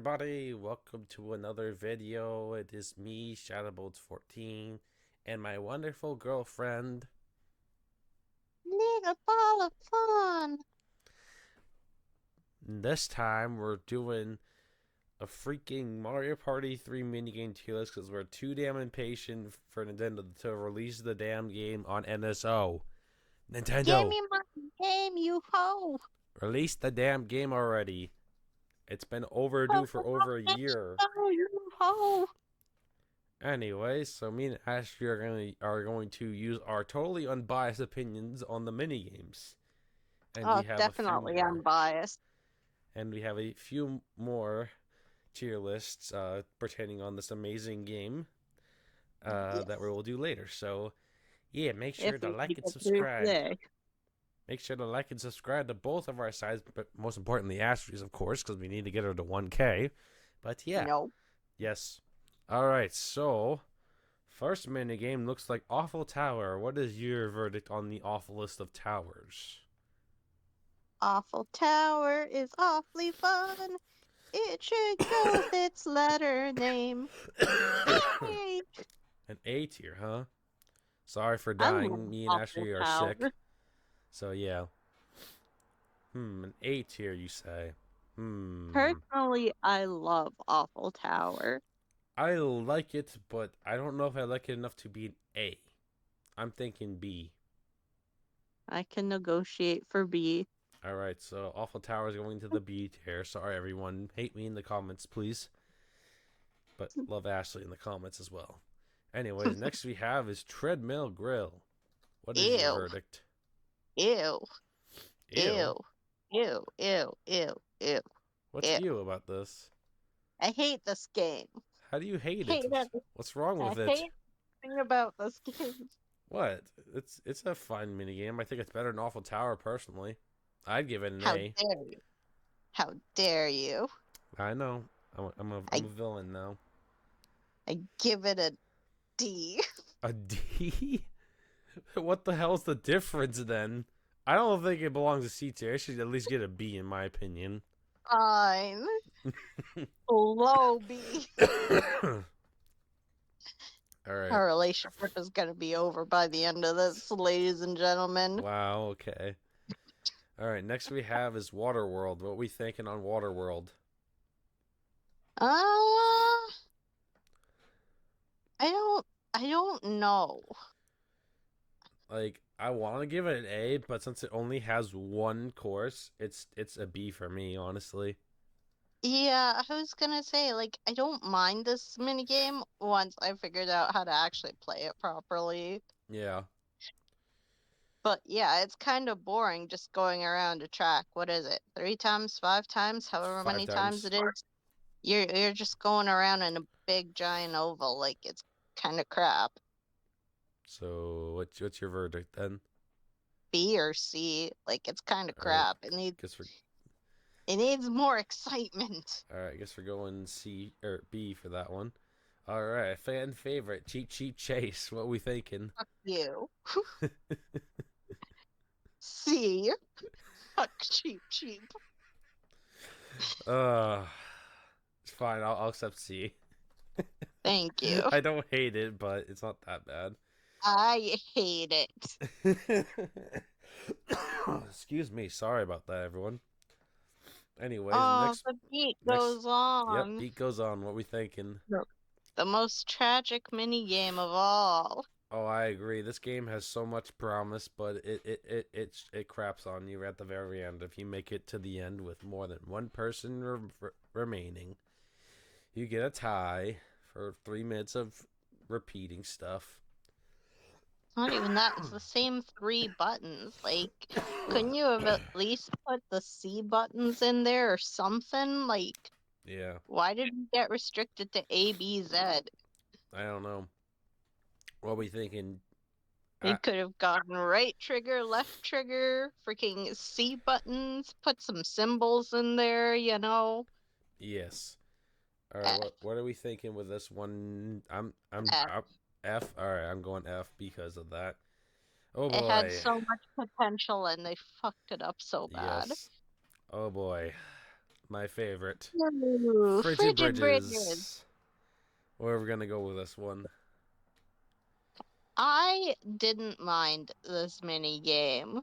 everybody, welcome to another video. It is me, Shadowbolts14, and my wonderful girlfriend. Little ball of fun. This time we're doing a freaking Mario Party 3 minigame tier list because we're too damn impatient for Nintendo to release the damn game on NSO. Give Nintendo, me my game, you ho. release the damn game already. It's been overdue for over a year. Oh, you ho. Anyway, so me and Ashley are going to use our totally unbiased opinions on the mini games, and we Oh, have a few definitely more, unbiased. tier lists pertaining on this amazing game that we Yes. will do later. So yeah, make If sure to we like and get through subscribe. today. Make sure to like and subscribe to both of our sides, but most importantly, Ashley's, of course, because we need to get her to 1K. But yeah, Nope. yes. All right, so first minigame looks like Awful Tower. What is your verdict on the awfulest of towers? Awful Tower is awfully fun. It should go with its letter name. Yay! An A tier, huh? Sorry for I love dying. Me and Awful Ashley are sick. Tower. So yeah. An A tier, you say? Hmm. Personally, I love Awful Tower. I like it, but I don't know if I like it enough to be an A. I'm thinking B. I can negotiate for B. Alright, so Awful Tower is going to the B tier. Sorry, everyone. Hate me in the comments, please. But love Ashley in the comments as well. Anyways, next we have is Treadmill Grill. What is your Ew. verdict? Ew. Ew. Ew. Ew. Ew. Ew. Ew. What's Ew. ew about this? I hate this game. How do you hate it? Hate it. What's wrong I with it? hate everything about this game. What? It's a fun minigame. I think it's better than Awful Tower personally. I'd give it an How A. dare you? How dare you? I know. I'm a I villain now. I give it a D. A D? What the hell's the difference then? I don't think it belongs to C tier. It should at least get a B in my opinion. Fine. Low B. All right. Our relationship is gonna be over by the end of this, ladies and gentlemen. Wow. Okay. All right. Next we have is Waterworld. What we thinking on Waterworld? Uh, I don't know. Like I want to give it an A, but since it only has one course, it's a B for me, honestly. Yeah, I was gonna say, like, I don't mind this minigame once I figured out how to actually play it properly. Yeah, But yeah, it's kind of boring just going around a track. What is it? Three times, five times, however five many times times. it is. You're just going around in a big giant oval, like it's kind of crap. So what's your verdict then? B or C, like it's kind of All right, crap. It needs guess we're it needs more excitement. all right. Guess we're going C or B for that one. All right, fan favorite, Cheap Cheap Chase. What we thinking? Fuck you. C. Fuck cheap cheap. uh, it's fine. I'll accept C. Thank you. I don't hate it, but it's not that bad. I hate it. Excuse me. Sorry about that, everyone. Anyways, Oh, the beat next, goes yep, on. beat goes on. What we thinking? No. The most tragic mini game of all. Oh, I agree. This game has so much promise, but it craps on you at the very end. If you make it to the end with more than one person remaining, you get a tie for 3 minutes of repeating stuff. Not even that. It's the same three buttons. Like, couldn't you have at least put the C buttons in there or something? Like, Yeah, why did you get restricted to A, B, Z? I don't know. What we thinking? You I, could have gotten right trigger, left trigger, freaking C buttons, put some symbols in there, you know? yes. All right. F, What are we thinking with this one? F. I'm F. All right. I'm going F because of that. Oh It had boy. so much potential and they fucked it up so bad. Yes. Oh boy. My favorite. Ooh, Frigid frigid bridges. Bridges. Where are we gonna go with this one? I didn't mind this mini game.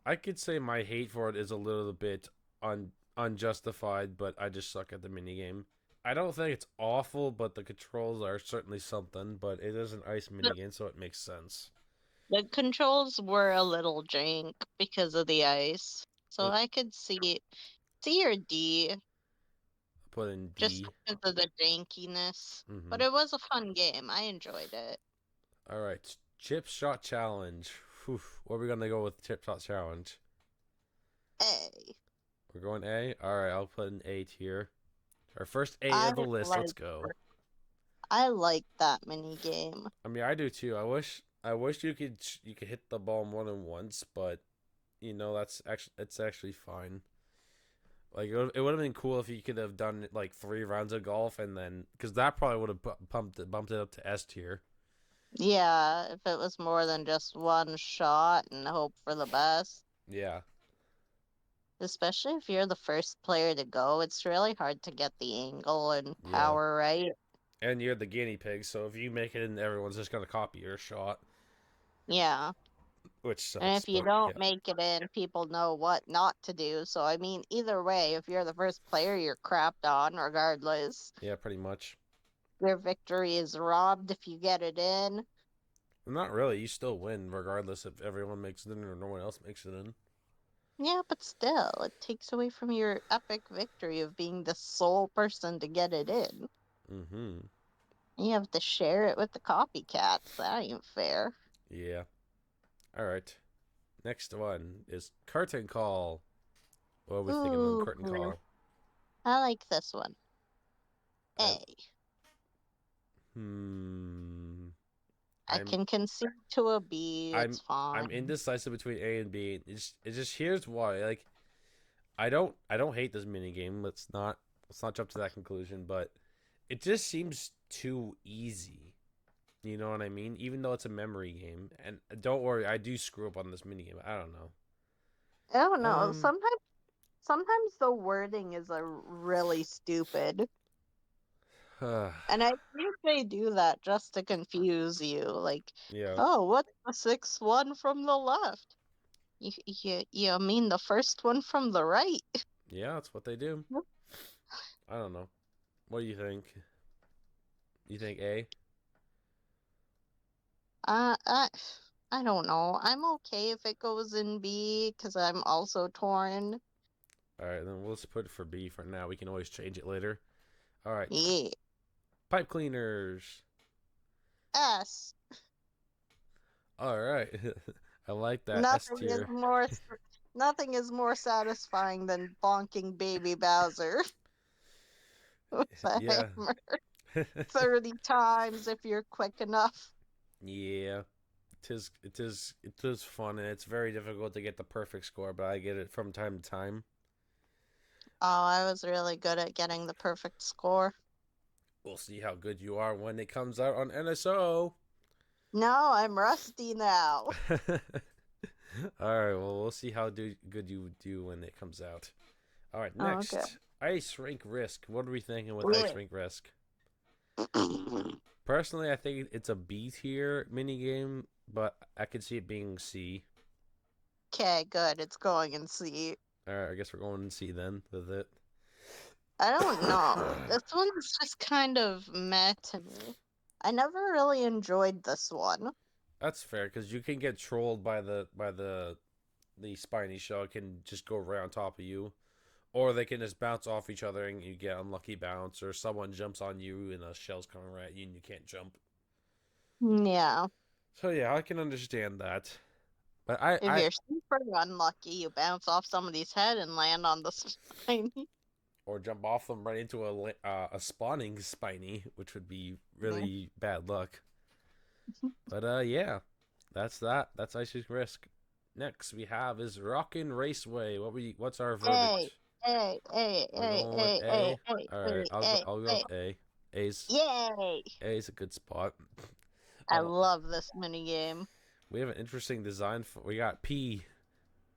I could say my hate for it is a little bit unjustified, but I just suck at the minigame. I don't think it's awful, but the controls are certainly something, but it is an ice The, minigame, so it makes sense. the controls were a little jank because of the ice. So What I could see C or D put in just D. because of the jankiness. Mm-hmm. But it was a fun game. I enjoyed it. All right, chip shot challenge. Whew. Where are we gonna go with chip shot challenge? A. We're going A. All right, I'll put an A tier. Our first A I of the list. Let's like go. I like that mini game. I mean, I do too. I wish you could hit the ball more than once, but that's actually it's actually fine. Like it would have been cool if you could have done like 3 rounds of golf and then because that probably would have bumped it up to S tier. Yeah, if it was more than just one shot and hope for the best. Yeah, Especially if you're the first player to go, it's really hard to get the angle and yeah. power right. And you're the guinea pig, so if you make it in, everyone's just gonna copy your shot, Yeah. which And sucks. if you But don't yeah, make it in, people know what not to do. So, I mean, either way, if you're the first player, you're crapped on regardless. yeah, pretty much. Your victory is robbed if you get it in. Not really. You still win regardless if everyone makes it in or no one else makes it in. Yeah, but still, it takes away from your epic victory of being the sole person to get it in. Mm-hmm. You have to share it with the copycats. That ain't fair. Yeah. All right. Next one is curtain call. What are we thinking on Ooh, curtain call? I like this one. I, A. hmm. I I'm can concede to a B. I'm It's I'm fine. indecisive between A and B. It's just here's why. Like I don't hate this mini game. Let's not jump to that conclusion, but it just seems too easy. You know what I mean? Even though it's a memory game, and don't worry, I do screw up on this mini game. I don't know. I don't know. Um, Sometimes the wording is a really stupid. And I think they do that just to confuse you. Like, yeah, oh, what's the sixth one from the left? You mean the first one from the right? yeah, that's what they do. I don't know. What do you think? You think A? Uh, I, I don't know. I'm okay if it goes in B because I'm also torn. All right, then let's put it for B for now. We can always change it later. All right, Yeah. pipe cleaners. S. All right, I like that S Nothing is tier. more nothing is more satisfying than bonking baby Bowser with a Yeah, hammer 30 times if you're quick enough. yeah. It is fun, and it's very difficult to get the perfect score, but I get it from time to time. Oh, I was really good at getting the perfect score. We'll see how good you are when it comes out on NSO. No, I'm rusty now. All right, well, we'll see how good you do when it comes out. All right, Okay. next, ice rink risk. What are we thinking with ice Yeah. rink risk? Personally, I think it's a B tier mini game, but I could see it being C. Okay, good. It's going in C. All right, I guess we're going to C then with it. I don't know. This one's just kind of meh to me. I never really enjoyed this one. That's fair because you can get trolled by the spiny shell. It can just go right on top of you, or they can just bounce off each other and you get unlucky bounce, or someone jumps on you and a shell's coming right at you and you can't jump. Yeah. So yeah, I can understand that. But I, If I you're super unlucky, you bounce off somebody's head and land on the spine. or jump off them right into a spawning spiny, which would be Yeah. really bad luck. But yeah, that's that. That's Ice's risk. Next we have is Rockin' Raceway. What's our Hey, verdict? hey, hey, We're hey, going with hey, hey, A. hey, All right, hey, I'll go. hey, I'll go hey. with A. A's Yay! A's a good spot. I love this mini game. We have an interesting design. We got P.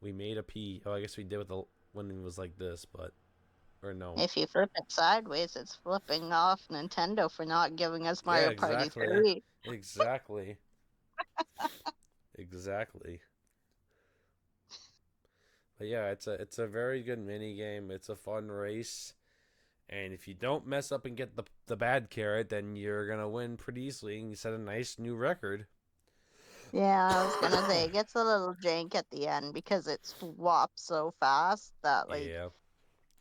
We made a P. Oh, I guess we did with the when it was like this, but or no? If you flip it sideways, it's flipping off Nintendo for not giving us Yeah, Mario Party exactly. 3. Exactly. Exactly. But yeah, it's a very good mini game. It's a fun race. And if you don't mess up and get the bad carrot, then you're gonna win pretty easily and you set a nice new record. Yeah, I was gonna say it gets a little jank at the end because it swaps so fast that like Yeah.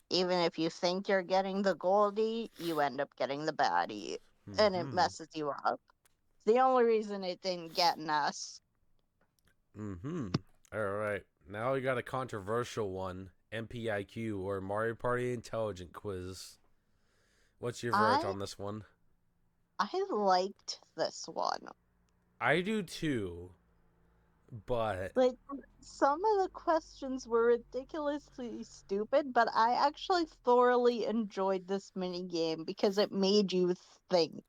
even if you think you're getting the goldie, you end up getting the baddie, and it Mm-hmm. messes you up. It's the only reason it didn't get an S. Mm-hmm. Alright. Now we got a controversial one. MPIQ or Mario Party Intelligent Quiz. What's your verdict I on this one? I liked this one. I do too, but Like some of the questions were ridiculously stupid, but I actually thoroughly enjoyed this mini game because it made you think.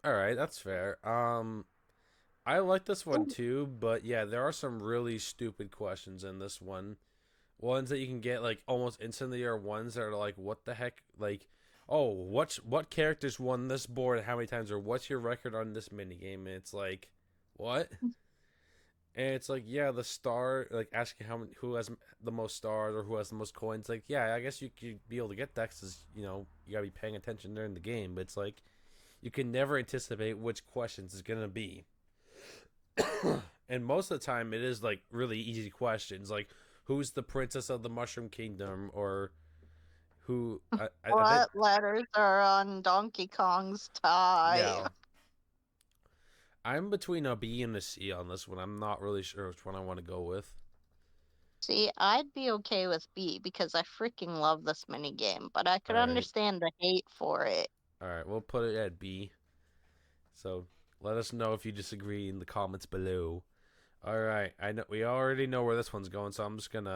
alright, that's fair. I like this one too, but yeah, there are some really stupid questions in this one. Ones that you can get like almost instantly are ones that are like, what the heck? Like, oh, what characters won this board how many times, or what's your record on this mini game? And it's like, what? And it's like, yeah, the star, like asking how many, who has the most stars or who has the most coins. Like, yeah, I guess you could be able to get that because you gotta be paying attention during the game. But it's like you can never anticipate which questions is gonna be. And most of the time, it is like really easy questions, like who's the princess of the Mushroom Kingdom, or who I think, What letters are on Donkey Kong's tie? yeah. I'm between a B and a C on this one. I'm not really sure which one I want to go with. See, I'd be okay with B because I freaking love this mini game, but I All could right, understand the hate for it. all right, we'll put it at B. So let us know if you disagree in the comments below. All right, I know we already know where this one's going, so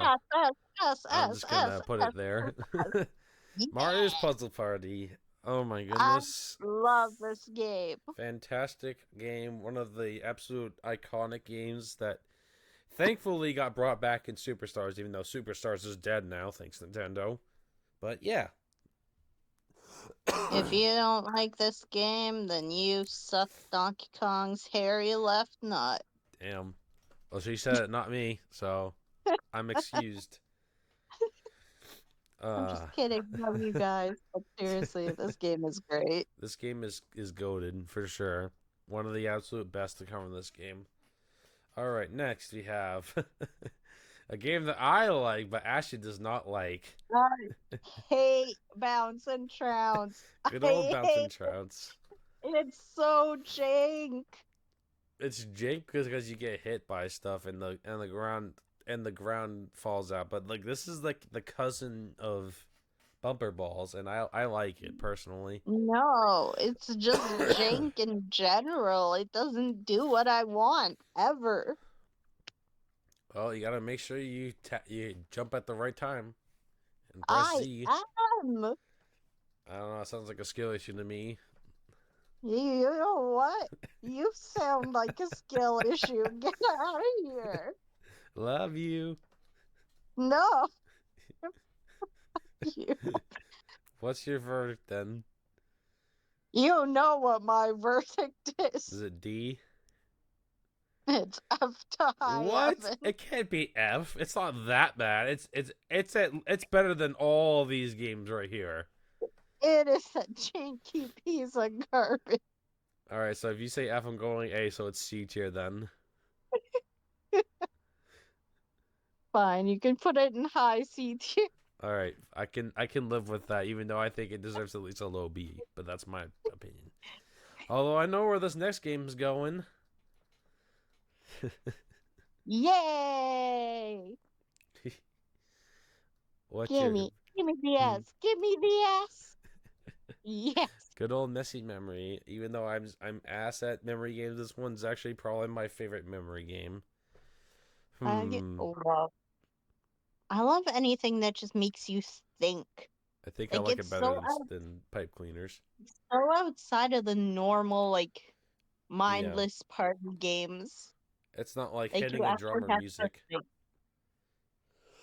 S, S, S, I'm S, just S, gonna put S, it there. S. Mario's Yeah! Puzzle Party. Oh my I goodness. love this game. Fantastic game. One of the absolute iconic games that thankfully got brought back in Superstars, even though Superstars is dead now, thanks Nintendo. But yeah. If you don't like this game, then you suck Donkey Kong's hairy left nut. Damn. Well, she said it, not me, so I'm excused. I'm Uh, just kidding. Love you guys. But seriously, this game is great. this game is goaded for sure. One of the absolute best to come from this game. All right, next we have a game that I like, but Ashley does not like. I hate Bounce and Trounce. Good old I Bouncing hate Trouts. it. It's so jank. It's jank because you get hit by stuff and the ground falls out. But like this is like the cousin of bumper balls, and I like it personally. No, it's just jank in general. It doesn't do what I want ever. Well, you gotta make sure you jump at the right time and press I Z. am. I don't know. It sounds like a skill issue to me. You know what? You sound like a skill issue. Get out of here. Love you. No, you. What's your verdict then? You know what my verdict Is is. it D? It's F to high What? heaven. It can't be F. It's not that bad. It's better than all these games right here. It is a janky piece of garbage. All right, so if you say F, I'm going A, so it's C tier then. Fine, you can put it in high C tier. All right, I can live with that, even though I think it deserves at least a low B, but that's my opinion. Although I know where this next game is going. Yay! What's your Gimme the hmm, S. Gimme the S. Yes. good old messy memory? Even though I'm ass at memory games, this one's actually probably my favorite memory game. I Hmm. love. I love anything that just makes you think. I think I Like like it it's better than pipe cleaners. so outside of the normal Yeah, mindless party games. it's not like Like you hitting a actually drum or have to music. think.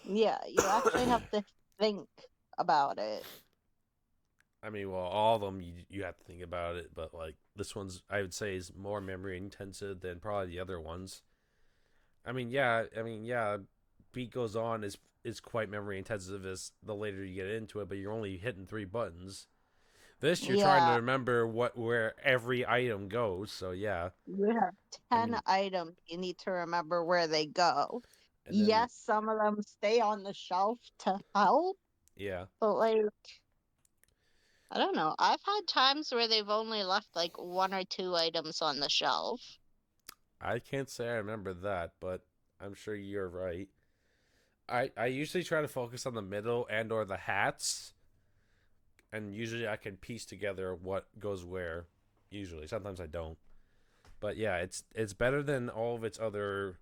Yeah, you actually have to think. about it. I mean, well, all of them you have to think about it, but like this one's I would say is more memory intensive than probably the other ones. I mean, yeah, beat goes on is quite memory intensive as the later you get into it, but you're only hitting three buttons. This you're trying to Yeah, remember where every item goes, so yeah. you have I 10 mean, items. You need to remember where they go. and then Yes, some of them stay on the shelf to help, yeah, but like, I don't know. I've had times where they've only left like one or two items on the shelf. I can't say I remember that, but I'm sure you're right. I usually try to focus on the middle and or the hats, and usually I can piece together what goes where. Usually, sometimes I don't. But yeah, it's better than all of its other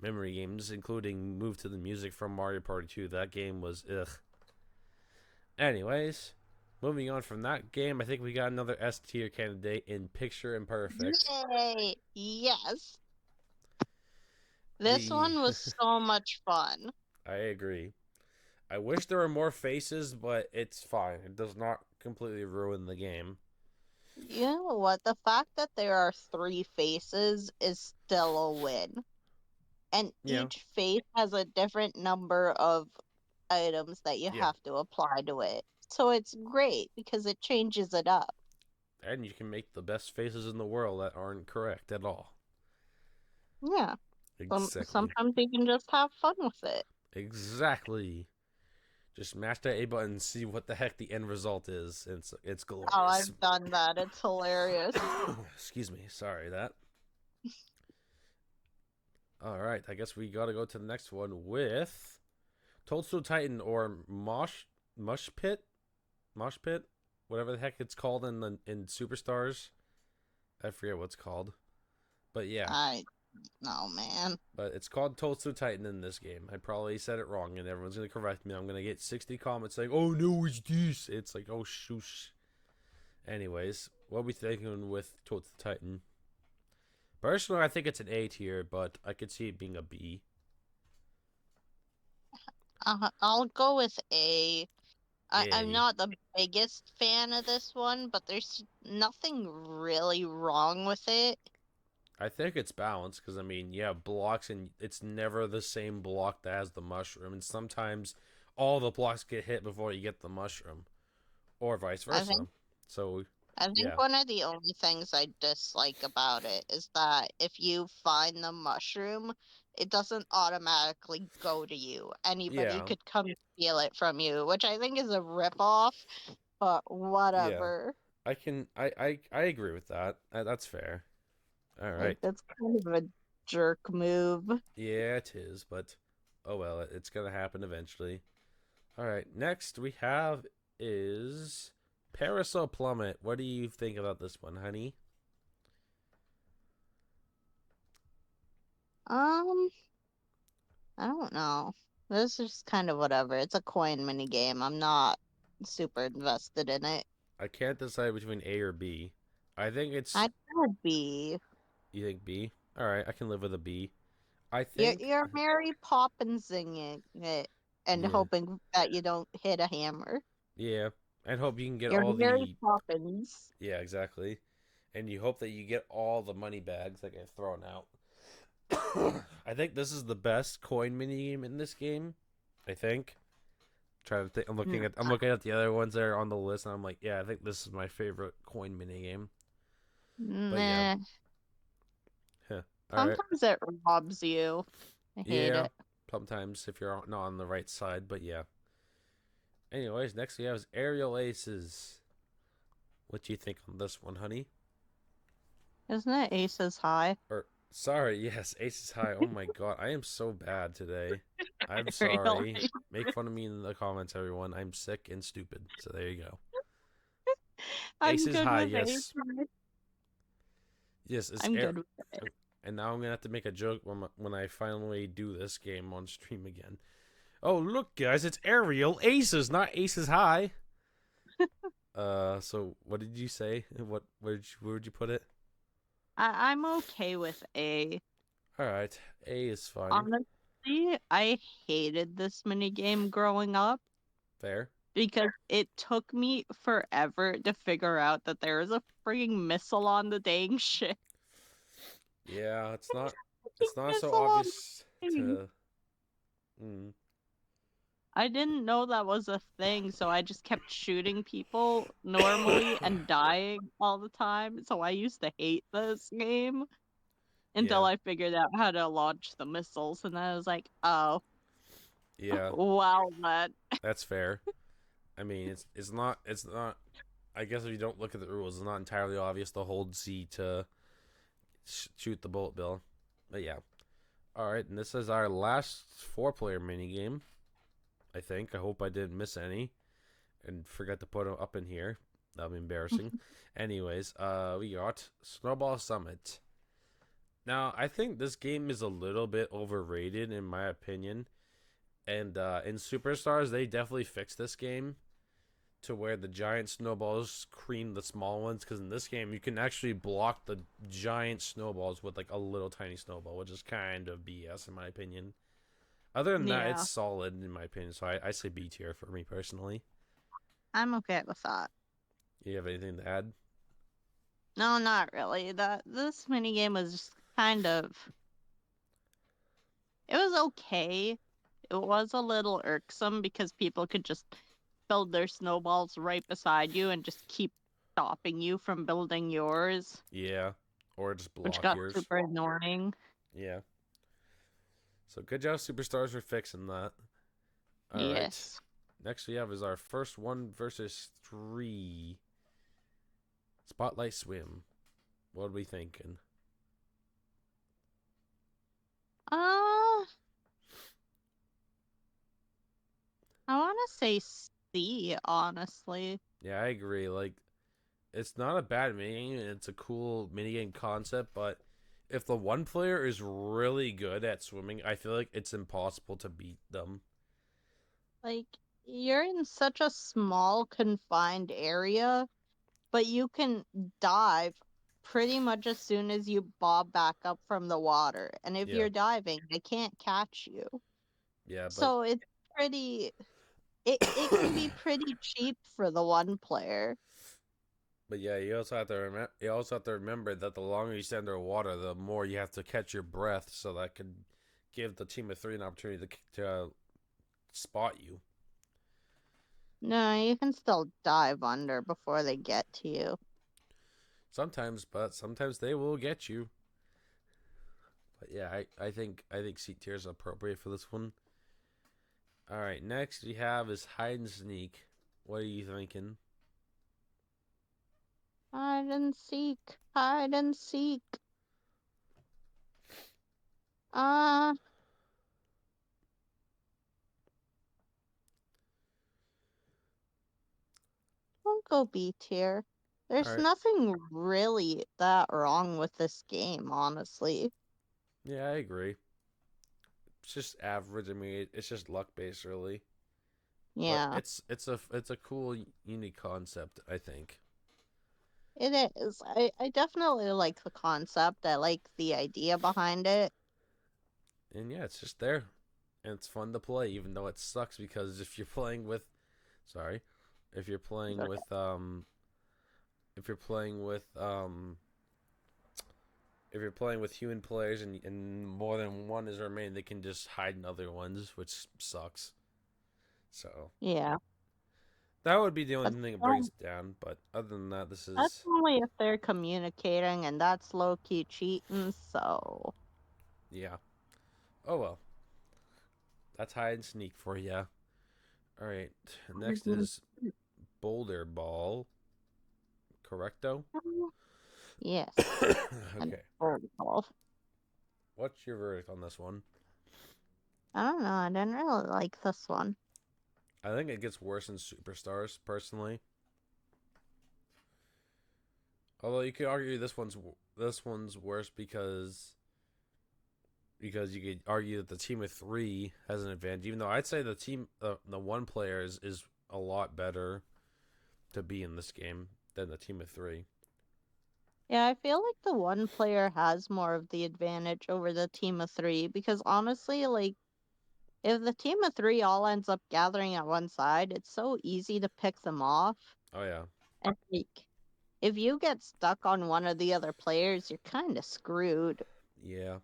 memory games, including Move to the Music from Mario Party 2. That game was ugh. Anyways, moving on from that game, I think we got another S tier candidate in Picture Imperfect. Yay! Yes. This The one was so much fun. I agree. I wish there were more faces, but it's fine. It does not completely ruin the game. You know what? The fact that there are three faces is still a win. And Yeah, each face has a different number of items that you yeah. have to apply to it. So it's great because it changes it up. And you can make the best faces in the world that aren't correct at all. Yeah. Exactly. Sometimes you can just have fun with it. Exactly. Just mash that A button and see what the heck the end result is. It's Oh, glorious. I've done that. It's hilarious. Excuse me. Sorry that. All right. I guess we got to go to the next one with Toadstool Titan or Mush Pit, Mosh Pit, whatever the heck it's called in Superstars. I forget what it's called, but yeah. I no man. But it's called Toadstool Titan in this game. I probably said it wrong, and everyone's gonna correct me. I'm gonna get 60 comments saying, "Oh no, it's this." It's like, oh shoosh. Anyways, what we thinking with Toadstool Titan? Personally, I think it's an A tier, but I could see it being a B. I'll go with A. I'm A. not the biggest fan of this one, but there's nothing really wrong with it. I think it's balanced because I mean, yeah, blocks and it's never the same block that has the mushroom, and sometimes all the blocks get hit before you get the mushroom, or vice I versa. think So I think yeah, one of the only things I dislike about it is that if you find the mushroom, it doesn't automatically go to you. Anybody yeah, could come steal it from you, which I think is a ripoff, but yeah. whatever. I agree with that. That's fair. All Like right. that's kind of a jerk move. Yeah, it is, but oh well, it's gonna happen eventually. All right. Next we have is Parasol Plummet. What do you think about this one, honey? Um, I don't know. This is kind of whatever. It's a coin mini game. I'm not super invested in it. I can't decide between A or B. I think it's I could be. you think B. All right, I can live with a B. I You're think you're Mary Poppinsing it and yeah, hoping that you don't hit a hammer. yeah. And hope you can get You're all Mary the Poppins. yeah exactly, and you hope that you get all the money bags that get thrown out. I think this is the best coin mini game in this game. I think. Trying to think. Mm, I'm looking at the other ones that are on the list, and I'm like, yeah, I think this is my favorite coin mini game. But yeah, Meh. huh. All right. Sometimes it robs you. I hate Yeah. it. Sometimes if you're not on the right side, but yeah. Anyways, next we have is Aerial Aces. What do you think on this one, honey? Isn't it Aces High? Or sorry, yes, Aces High. Oh my god, I am so bad today. I'm sorry. Really? Make fun of me in the comments, everyone. I'm sick and stupid. So there you go. I'm Aces good High, with Aces yes. High. Yes, it's I'm air. good with it. And now I'm gonna have to make a joke when I finally do this game on stream again. Oh look, guys, it's Aerial Aces, not Aces High. So what did you say? Where would you put it? I'm okay with A. All right, A is fine. Honestly, I hated this mini game growing up Fair. because it took me forever to figure out that there is a frigging missile on the dang ship. Yeah, Fucking it's not so missile on obvious the thing. to. Mm, I didn't know that was a thing, so I just kept shooting people normally and dying all the time. So I used to hate this game until yeah, I figured out how to launch the missiles, and then I was like, oh, yeah, wow, that. that's fair. I mean, it's not. I guess if you don't look at the rules, it's not entirely obvious to hold Z to shoot the bullet bill. But yeah, all right, and this is our last four-player mini game. I think. I hope I didn't miss any and forget to put them up in here. That'll be embarrassing. Anyways, we got Snowball Summit. Now, I think this game is a little bit overrated in my opinion. And in Superstars, they definitely fixed this game to where the giant snowballs cream the small ones. Because in this game, you can actually block the giant snowballs with like a little tiny snowball, which is kind of BS in my opinion. Other than that, it's Yeah, solid in my opinion. So I say B tier for me personally. I'm okay with that. You have anything to add? No, not really. That this minigame was just kind of it was okay. It was a little irksome because people could just build their snowballs right beside you and just keep stopping you from building yours, Yeah. Or just which block got yours. super annoying. Yeah. So good job, Superstars, for fixing that. All right. Yes. Next we have is our first one versus three. Spotlight Swim. What are we thinking? Uh, I want to say C, honestly. Yeah, I agree. Like, it's not a bad minigame. It's a cool minigame concept, but if the one player is really good at swimming, I feel like it's impossible to beat them. Like, you're in such a small, confined area, but you can dive pretty much as soon as you bob back up from the water. And if Yeah. you're diving, they can't catch you. Yeah, but So it's pretty it can be pretty cheap for the one player. yeah, you also have to remember that the longer you stay underwater, the more you have to catch your breath, so that could give the team of three an opportunity to spot you. No, you can still dive under before they get to you. Sometimes, but sometimes they will get you. But yeah, I think C tier is appropriate for this one. All right, next we have is hide and sneak. What are you thinking? Hide and seek, hide and seek. Uh, I'll go B tier. All There's right, nothing really that wrong with this game, honestly. yeah, I agree. It's just average. I mean, it's just luck based, really. But Yeah, it's a cool, unique concept. I think. it is. I definitely like the concept. I like the idea behind it. And yeah, it's just there, and it's fun to play, even though it sucks because if you're playing with, sorry, if you're playing Okay. with if you're playing with if you're playing with human players and more than one is remaining, they can just hide in other ones, which sucks. So Yeah, that would be the only but thing that brings um, it down. But other than that, this that's is only if they're communicating, and that's low key cheating. So. yeah. Oh well, that's hide and sneak for you. All right, next Mhm. is Boulder Ball. Correcto. Yes, and Okay. vertical. What's your verdict on this one? I don't know. I didn't really like this one. I think it gets worse in Superstars, personally. Although you could argue this one's worse because you could argue that the team of three has an advantage. Even though I'd say the one player is a lot better to be in this game than the team of three. Yeah, I feel like the one player has more of the advantage over the team of three because honestly, like If the team of three all ends up gathering at one side, it's so easy to pick them off. Oh yeah, And like, if you get stuck on one of the other players, you're kind of screwed. yeah.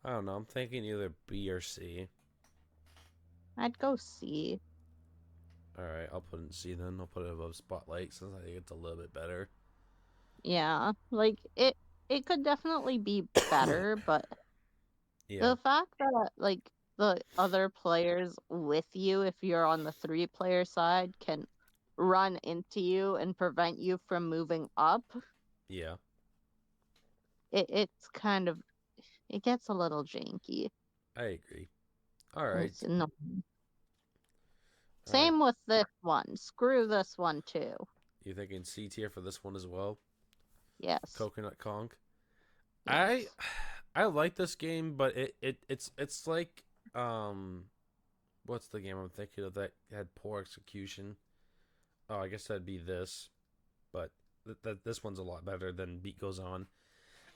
I don't know. I'm thinking either B or C. I'd go C. All right, I'll put it in C then. I'll put it above Spotlight since I think it's a little bit better. Yeah, like it could definitely be better, but Yeah, the fact that like the other players with you, if you're on the three-player side, can run into you and prevent you from moving up, yeah. it's kind of it gets a little janky. I agree. All right, It's annoying. all right. Same with this one. Screw this one too. You thinking C tier for this one as well? Yes. Coconut Conk. I Yes. I like this game, but it's like um what's the game I'm thinking of that had poor execution? Oh, I guess that'd be this, but this one's a lot better than Beat Goes On.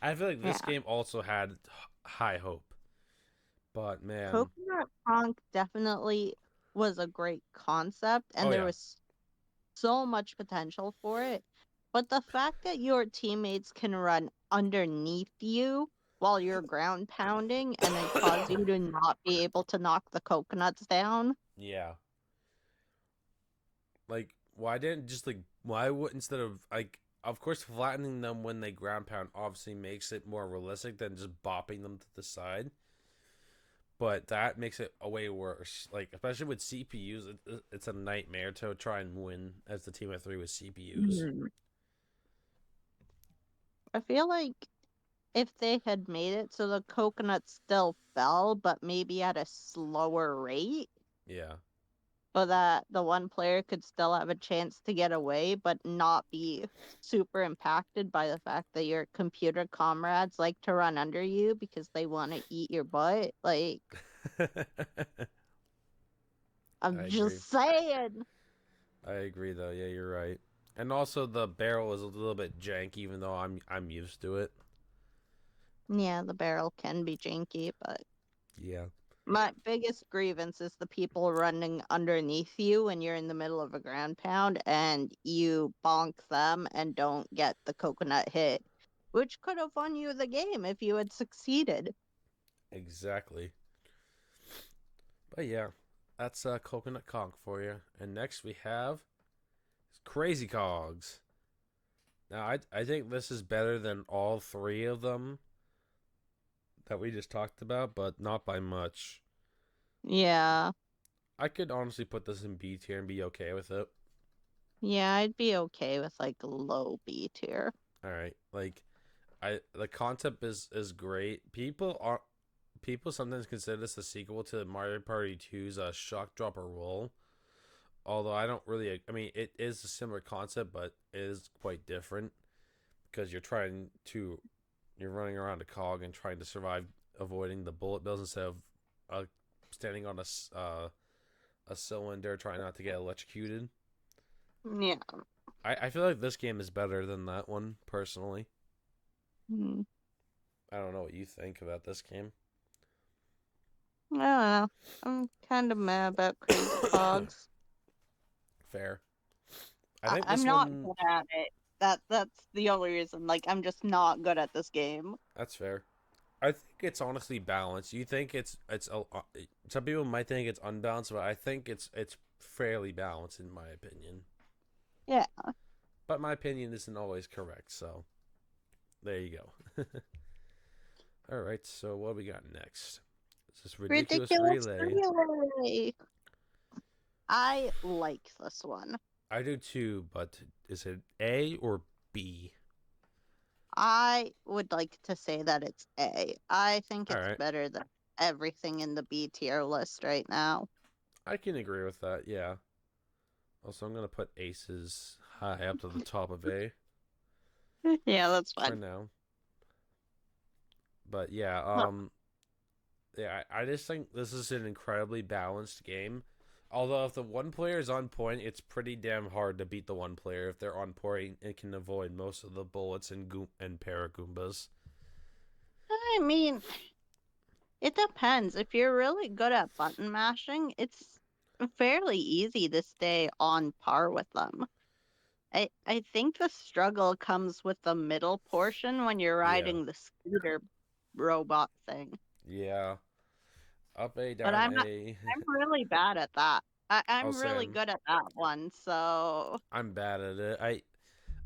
I feel like this Yeah. game also had high hope, but man, Coconut Punk definitely was a great concept oh and there yeah, was so much potential for it. But the fact that your teammates can run underneath you while you're ground pounding and then cause you to not be able to knock the coconuts down. yeah. Like, why didn't just like why would instead of like of course flattening them when they ground pound obviously makes it more realistic than just bopping them to the side. But that makes it a way worse. Like especially with CPUs, it's a nightmare to try and win as the team of three with CPUs. Mhm. I feel like if they had made it so the coconuts still fell, but maybe at a slower rate, Yeah, so that the one player could still have a chance to get away, but not be super impacted by the fact that your computer comrades like to run under you because they want to eat your butt. Like, I I'm agree. just saying. I agree though. Yeah, you're right. And also the barrel is a little bit janky, even though I'm used to it. Yeah, the barrel can be janky, but Yeah. my biggest grievance is the people running underneath you when you're in the middle of a ground pound and you bonk them and don't get the coconut hit, which could have won you the game if you had succeeded. Exactly. But yeah, that's coconut conch for you. And next we have crazy cogs. Now I think this is better than all three of them that we just talked about, but not by much. Yeah, I could honestly put this in B tier and be okay with it. yeah, I'd be okay with like low B tier. All right, like I the concept is great. People sometimes consider this a sequel to Mario Party 2's Shock Drop or Roll. Although I don't really, I mean, it is a similar concept, but it is quite different because you're running around a cog and trying to survive, avoiding the bullet bills instead of uh, standing on a cylinder trying not to get electrocuted. Yeah. I feel like this game is better than that one personally. Hmm. I don't know what you think about this game. I don't know. I'm kind of mad about Crazy Cogs. Fair. I think I'm this not one. good at it. That's the only reason. Like, I'm just not good at this game. That's fair. I think it's honestly balanced. You think some people might think it's unbalanced, but I think it's fairly balanced in my opinion. Yeah. But my opinion isn't always correct, so there you go. All right, so what do we got next? Is this ridiculous Ridiculous relay? relay. I like this one. I do too, but is it A or B? I would like to say that it's A. I think All it's right, better than everything in the B tier list right now. I can agree with that. Yeah. Also, I'm gonna put aces high up to the top of A Yeah, that's for fine. now. But yeah, Huh. yeah, I just think this is an incredibly balanced game. Although if the one player is on point, it's pretty damn hard to beat the one player if they're on point and can avoid most of the bullets and Paragoombas. I mean, It depends. If you're really good at button mashing, it's fairly easy to stay on par with them. I think the struggle comes with the middle portion when you're Yeah, riding the scooter robot thing. yeah. Up A, But down A. I'm really bad at that. I'll I'm say really good at that one, so I'm bad at it.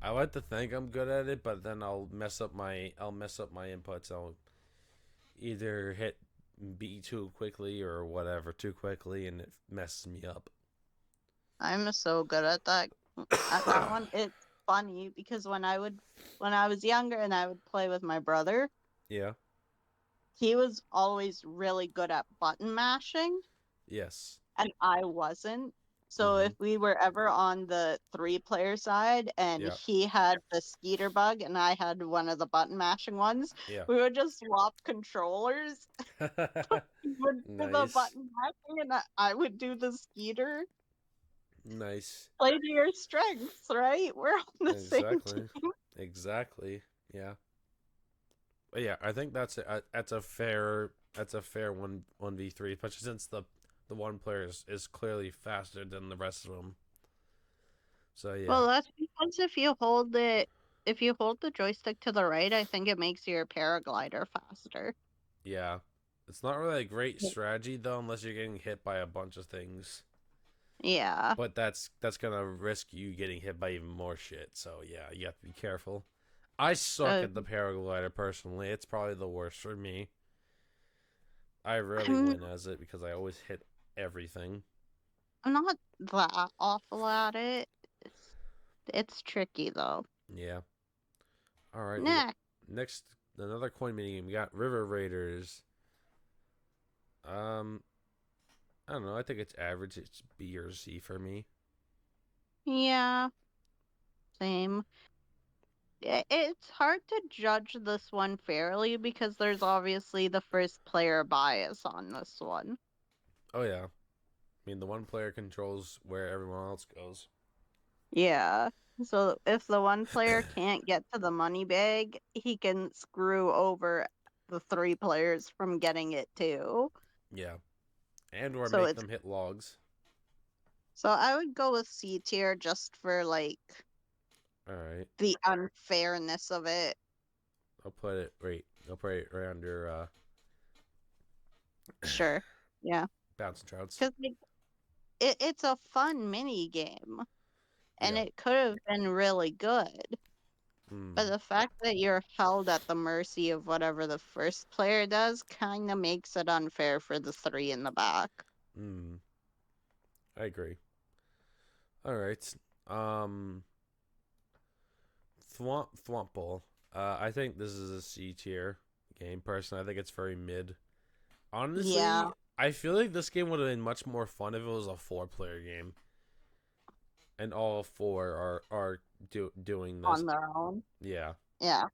I like to think I'm good at it, but then I'll mess up my inputs. I'll either hit B too quickly or whatever too quickly, and it messes me up. I'm so good at that. At that one, it's funny because when I was younger and I would play with my brother, Yeah. he was always really good at button mashing Yes. and I wasn't. So Mm-hmm. if we were ever on the three-player side and Yeah. he had the skeeter bug and I had one of the button mashing ones, Yeah. we would just swap controllers. He would do the Nice. button mashing and I would do the skeeter. Nice. Play to your strengths, right? We're on the same Exactly. team. Exactly. Yeah. But yeah, I think that's a fair one v three, especially since the one player is clearly faster than the rest of them. So yeah, Well, that's because if you hold the joystick to the right, I think it makes your paraglider faster. yeah. It's not really a great strategy though, unless you're getting hit by a bunch of things. Yeah. But that's gonna risk you getting hit by even more shit. So yeah, you have to be careful. I suck Uh, at the paraglider personally. It's probably the worst for me. I rarely I'm win as it because I always hit everything. I'm not that awful at it. It's, it's tricky though. Yeah. All right. We got Next, next another coin mini game. We got River Raiders. Um, I don't know. I think it's average. It's B or C for me. yeah, same. It's hard to judge this one fairly because there's obviously the first player bias on this one. Oh yeah. I mean, the one player controls where everyone else goes. Yeah. So if the one player can't get to the money bag, he can screw over the three players from getting it too. Yeah. And or So make it's them hit logs. so I would go with C tier just for like All right. the unfairness of it. I'll put it. Wait. I'll put it right under Sure. Yeah. bouncing trouts. Because like, it's a fun mini game and Yeah. it could have been really good. But Hmm. the fact that you're held at the mercy of whatever the first player does kind of makes it unfair for the three in the back. Hmm. I agree. All right. Um. Thwomple. I think this is a C tier game. Personally, I think it's very mid. Yeah, Honestly, I feel like this game would have been much more fun if it was a four-player game, and all four are doing this. on their own. Yeah, Yeah,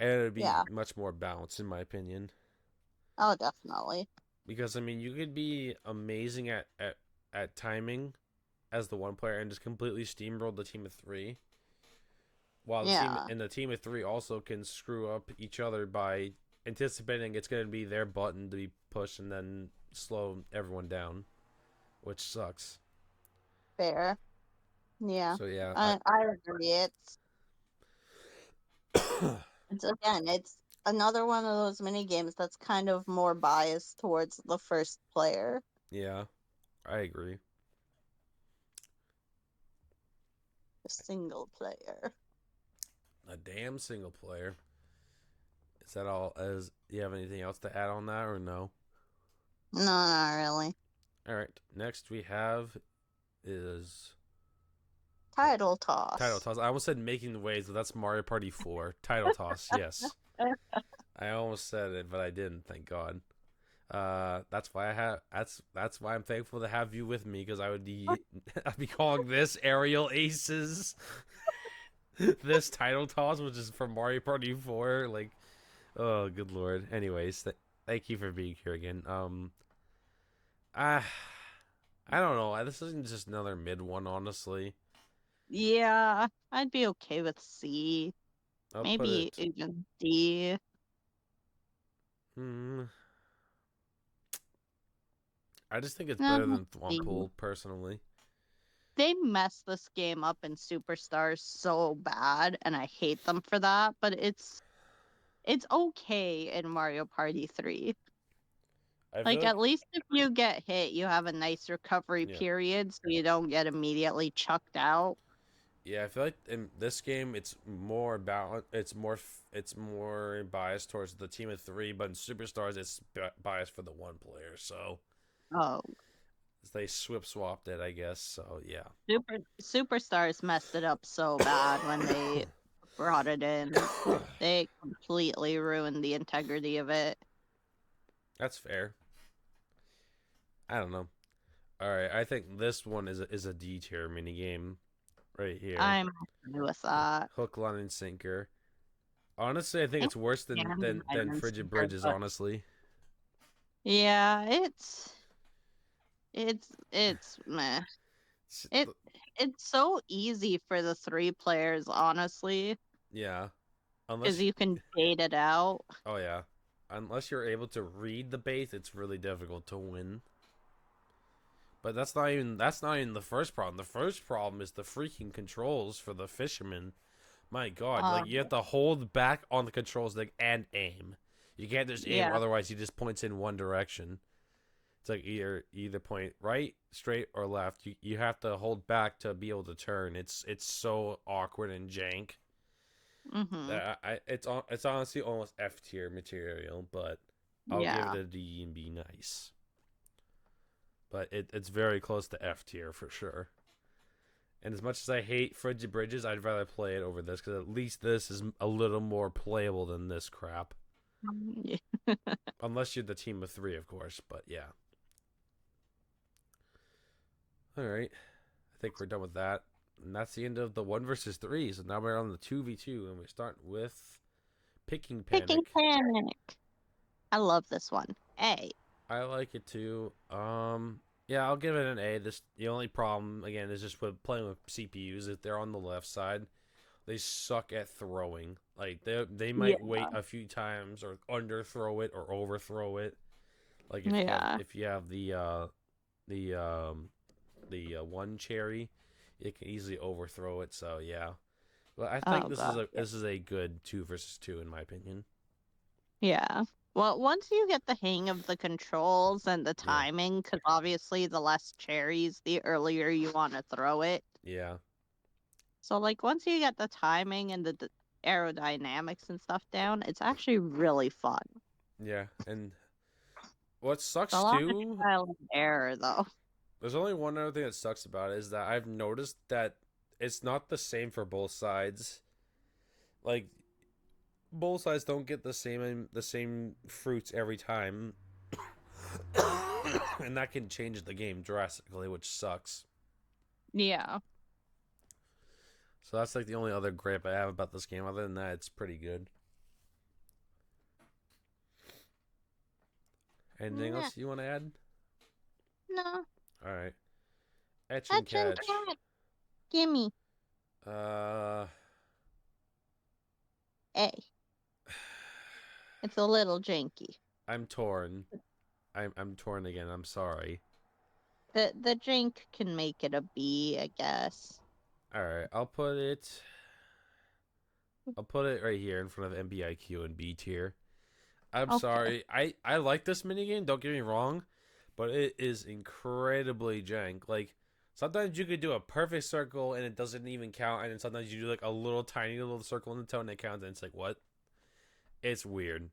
and it would yeah. be much more balanced, in my opinion. Oh, definitely. Because I mean, you could be amazing at timing as the one player and just completely steamroll the team of three, while Yeah, the team of three also can screw up each other by anticipating it's going to be their button to be pushed and then slow everyone down, which sucks. fair. Yeah, So yeah, I agree. I It's again, it's another one of those mini games that's kind of more biased towards the first player. yeah, I agree. The single player. A damn single player. Is that all? As you have anything else to add on that or no? No, not really. All right. Next we have is Title title toss. toss. I almost said making the waves, but that's Mario Party 4. Title toss. Yes, I almost said it, but I didn't. Thank God. That's why I have. That's why I'm thankful to have you with me because I would be I'd be calling this aerial aces. This title toss, which is from Mario Party 4. Like, oh, good lord. Anyways, thank you for being here again. I I don't know. This isn't just another mid one, honestly. Yeah, I'd be okay with C. I'll put Maybe it. even D. Hmm. I just think it's No, better than see. Thwompool, personally. They messed this game up in Superstars so bad, and I hate them for that. But it's okay in Mario Party 3. I feel Like like, at least if you get hit, you have a nice recovery yeah, period, so you don't get immediately chucked out. yeah. I feel like in this game, it's more balanced. It's more biased towards the team of three, but in Superstars, it's biased for the one player. So Oh, they swapped it, I guess. So yeah. Superstars messed it up so bad when they brought it in. They completely ruined the integrity of it. That's fair. I don't know. All right, I think this one is a D tier mini game right here. I'm happy with that. Hook, line, and sinker. Honestly, I think It's it's worse than and than than Diamond Frigid Sinker, Bridges. but Honestly, yeah, it's meh. S- It it's so easy for the three players, honestly, yeah. because Unless, you can bait it out. oh yeah, unless you're able to read the base, it's really difficult to win. But that's not even the first problem. The first problem is the freaking controls for the fisherman. My God, like Um, you have to hold back on the controls like and aim. You can't just aim, yeah. otherwise he just points in one direction. It's like either point right, straight, or left. You have to hold back to be able to turn. It's so awkward and jank. Mhm. It's honestly almost F tier material, but I'll give it Yeah. a D and be nice. But it's very close to F tier for sure. And as much as I hate Frigid Bridges, I'd rather play it over this because at least this is a little more playable than this crap. Yeah. Unless you're the team of three, of course. But yeah. All right. I think we're done with that. And that's the end of the 1 versus 3. So now we're on the 2v2, and we start with Picking Picking Panic. Panic. I love this one. A. I like it too. Yeah, I'll give it an A. The only problem again is just with playing with CPUs. If they're on the left side, they suck at throwing. Like they Yeah. might wait a few times or underthrow it or overthrow it. Like Yeah. if you have the one cherry, it can easily overthrow it. So yeah, but I think Oh god. Yeah. this is a good 2 versus 2 in my opinion. Yeah. Well, once you get the hang of the controls and the Yeah, timing, because obviously the less cherries, the earlier you want to throw it. yeah, So, like, once you get the timing and the aerodynamics and stuff down, it's actually really fun. yeah. And what It's a sucks lot of too, trial and error, though. there's only one other thing that sucks about it is that I've noticed that it's not the same for both sides. Like both sides don't get the same fruits every time, and that can change the game drastically, which sucks. Yeah. So that's like the only other gripe I have about this game. Other than that, it's pretty good. Anything Nah, else you want to add? no. All right, etch and Etch and catch. cat. Gimme. Uh, A. It's a little janky. I'm torn. I'm torn again. I'm sorry. The jank can make it a B, I guess. All right, I'll put it right here in front of MBIQ and B tier. I'm Okay. sorry. I like this minigame, don't get me wrong, but it is incredibly jank. Like sometimes you could do a perfect circle and it doesn't even count, and then sometimes you do like a little tiny little circle in the toe and it counts, and it's like what? It's weird.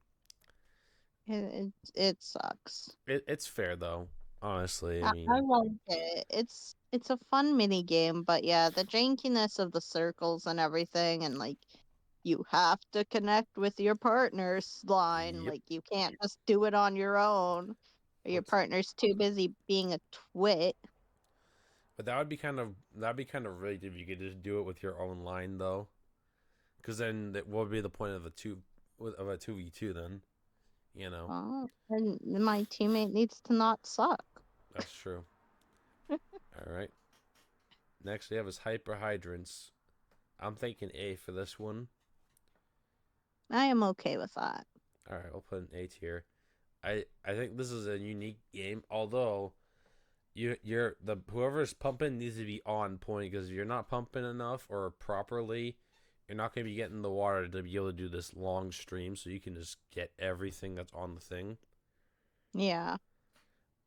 It sucks. It's fair though, honestly. I I mean, like it. It's a fun mini game, but yeah, the jankiness of the circles and everything, and like you have to connect with your partner's line. yep. Like you can't just do it on your own, or your What's partner's too busy being a twit. but that'd be kind of rigged if you could just do it with your own line though, because then what would be the point of a 2v2 then? You know, Well, and my teammate needs to not suck. that's true. All right. Next we have is hyperhydrants. I'm thinking A for this one. I am okay with that. All right, I'll put an A tier. I think this is a unique game, although you're the whoever's pumping needs to be on point because if you're not pumping enough or properly, you're not going to be getting the water to be able to do this long stream so you can just get everything that's on the thing. Yeah.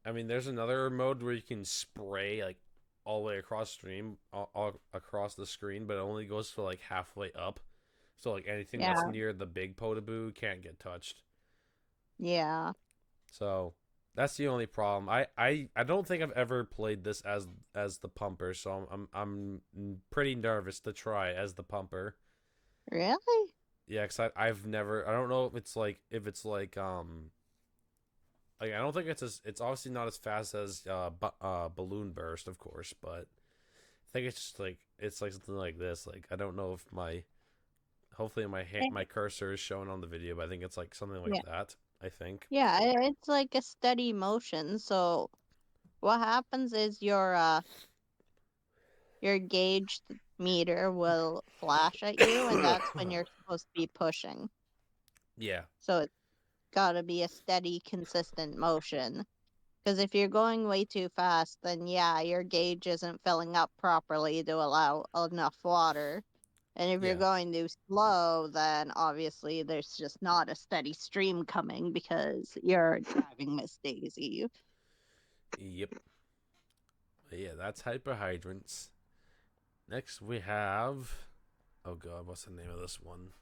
I mean, there's another mode where you can spray like all the way across stream, all across the screen, but it only goes to like halfway up. So like anything that's Yeah. near the big potaboo can't get touched. Yeah. So that's the only problem. I don't think I've ever played this as the pumper, so I'm pretty nervous to try as the pumper. Really? Yeah, cause I've never I don't know if it's like I don't think it's obviously not as fast as balloon burst, of course, but I think it's just like it's like something like this. Like I don't know if my hopefully my cursor is showing on the video, but I think it's like something like Yeah. that. I think. Yeah, it's like a steady motion. So what happens is your gauge meter will flash at you, and that's when you're supposed to be pushing. Yeah. So it's got to be a steady, consistent motion. Because if you're going way too fast, then yeah, your gauge isn't filling up properly to allow enough water. And if you're Yeah. going too slow, then obviously there's just not a steady stream coming because you're driving Miss Daisy. Yep. But yeah, that's hyperhydrants. Next we have oh god, what's the name of this one?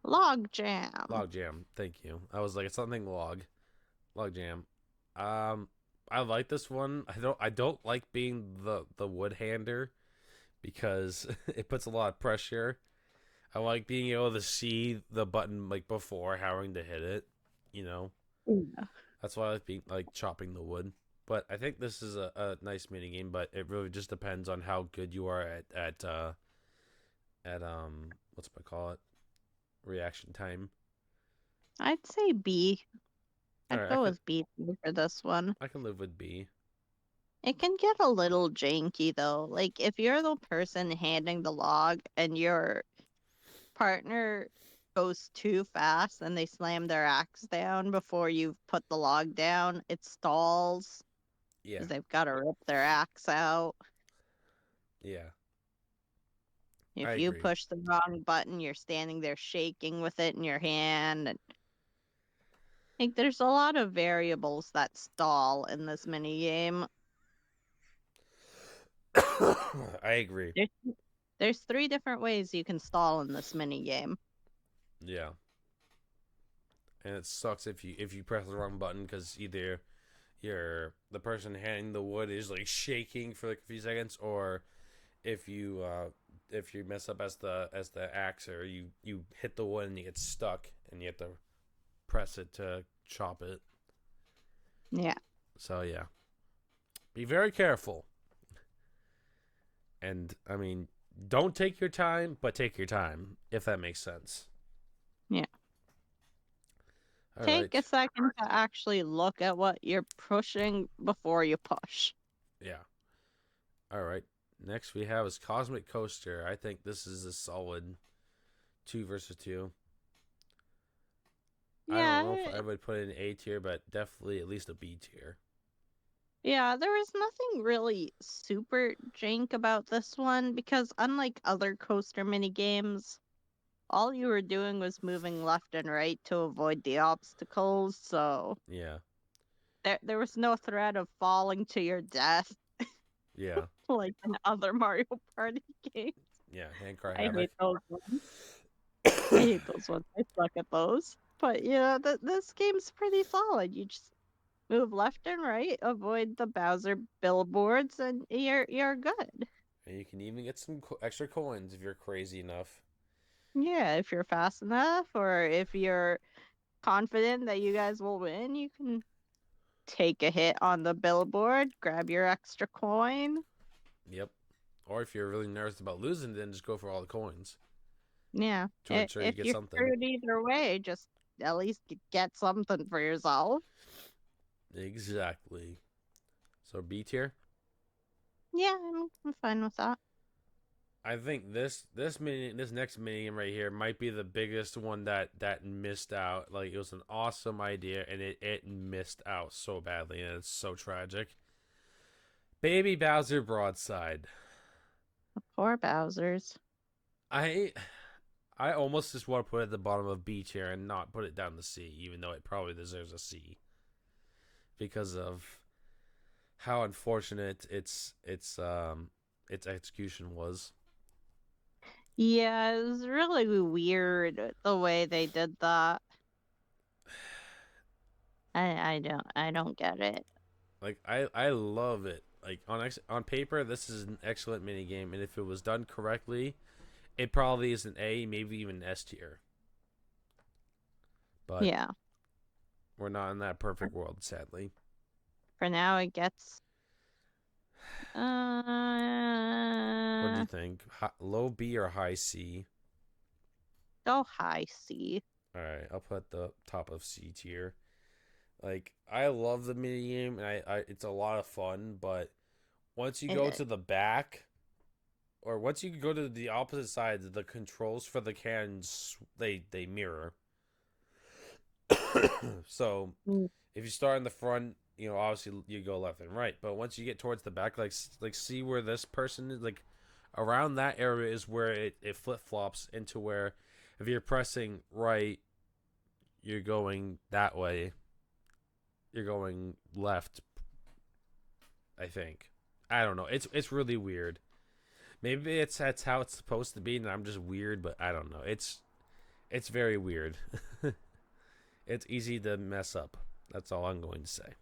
Log jam. Logjam. Thank you. I was like it's something logjam. Um, I like this one. I don't like being the wood hander because it puts a lot of pressure. I like being able to see the button like before having to hit it. You know, Yeah. that's why I like being like chopping the wood. But I think this is a nice mini game. But it really just depends on how good you are at what's I call it reaction time. I'd say B. All I'd right, go with B for this one. I can live with B. It can get a little janky though. Like if you're the person handing the log and your partner goes too fast and they slam their axe down before you've put the log down, it stalls Yeah, because they've got to rip their axe out. yeah, I If you agree. push the wrong button, you're standing there shaking with it in your hand. And like there's a lot of variables that stall in this mini game. I agree. There's, there's three different ways you can stall in this mini game. Yeah, and it sucks if you press the wrong button because either the person handing the wood is like shaking for like a few seconds, or if you if you mess up as the axer, you hit the wood and you get stuck and you have to press it to chop it. Yeah. So yeah, be very careful. And I mean, don't take your time, but take your time if that makes sense. Yeah. All Take a right. second to actually look at what you're pushing before you push. Yeah. All right. Next we have is Cosmic Coaster. I think this is a solid two versus two. I don't know if Yeah, I would put it in A tier, but definitely at least a B tier. yeah, there was nothing really super jank about this one because unlike other coaster mini games, all you were doing was moving left and right to avoid the obstacles, so Yeah. there was no threat of falling to your death Yeah. like in other Mario Party games. Yeah. Handcar I Havoc. hate those ones. I hate those ones. I suck at those. But yeah, this game's pretty solid. You just move left and right, avoid the Bowser billboards, and you're good. And you can even get some extra coins if you're crazy enough. Yeah, if you're fast enough, or if you're confident that you guys will win, you can take a hit on the billboard, grab your extra coin. Yep. Or if you're really nervous about losing, then just go for all the coins Yeah, to ensure you if get you're something. screwed either way, just at least get something for yourself. Exactly. So B tier. Yeah, I'm fine with that. I think this next mini game right here might be the biggest one that missed out. Like it was an awesome idea and it missed out so badly and it's so tragic. Baby Bowser Broadside. Poor Bowser's. I I almost just want to put it at the bottom of B tier and not put it down the C, even though it probably deserves a C because of how unfortunate its execution was. Yeah, it was really weird the way they did that. I don't get it. Like I love it. Like on paper, this is an excellent mini game, and if it was done correctly, it probably is an A, maybe even S tier. But Yeah. we're not in that perfect world, sadly. For now it gets What do you think? Low B or high C? go high C. All right, I'll put the top of C tier. Like I love the mini game, and I it's a lot of fun. But once you It go is. to the back, or once you go to the opposite side, the controls for the cannons they mirror. So Mm. if you start in the front, you know obviously you go left and right. But once you get towards the back, like see where this person is, like around that area is where it flip flops into where if you're pressing right, you're going that way. You're going left, I think. I don't know. It's really weird. Maybe that's how it's supposed to be, and I'm just weird, but I don't know. It's very weird. It's easy to mess up. That's all I'm going to say.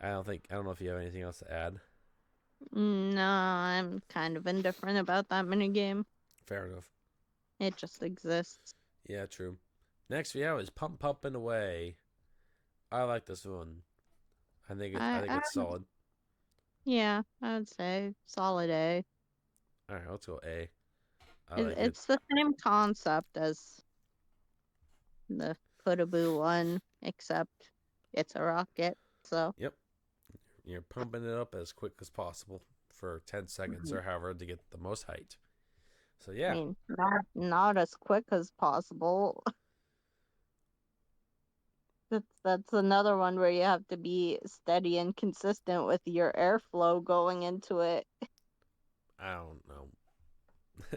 I don't know if you have anything else to add. No, I'm kind of indifferent about that minigame. Fair enough. It just exists. Yeah, true. Next we have is Pumpin' Away. I like this one. I I, think I it's solid. yeah, I would say solid A. All right, let's go A. I It, like it. it's the same concept as the Putaboo one, except it's a rocket. So, Yep, you're pumping it up as quick as possible for 10 seconds mhm. or however to get the most height. So I yeah, mean, not as quick as possible. That's another one where you have to be steady and consistent with your airflow going into it. I don't know.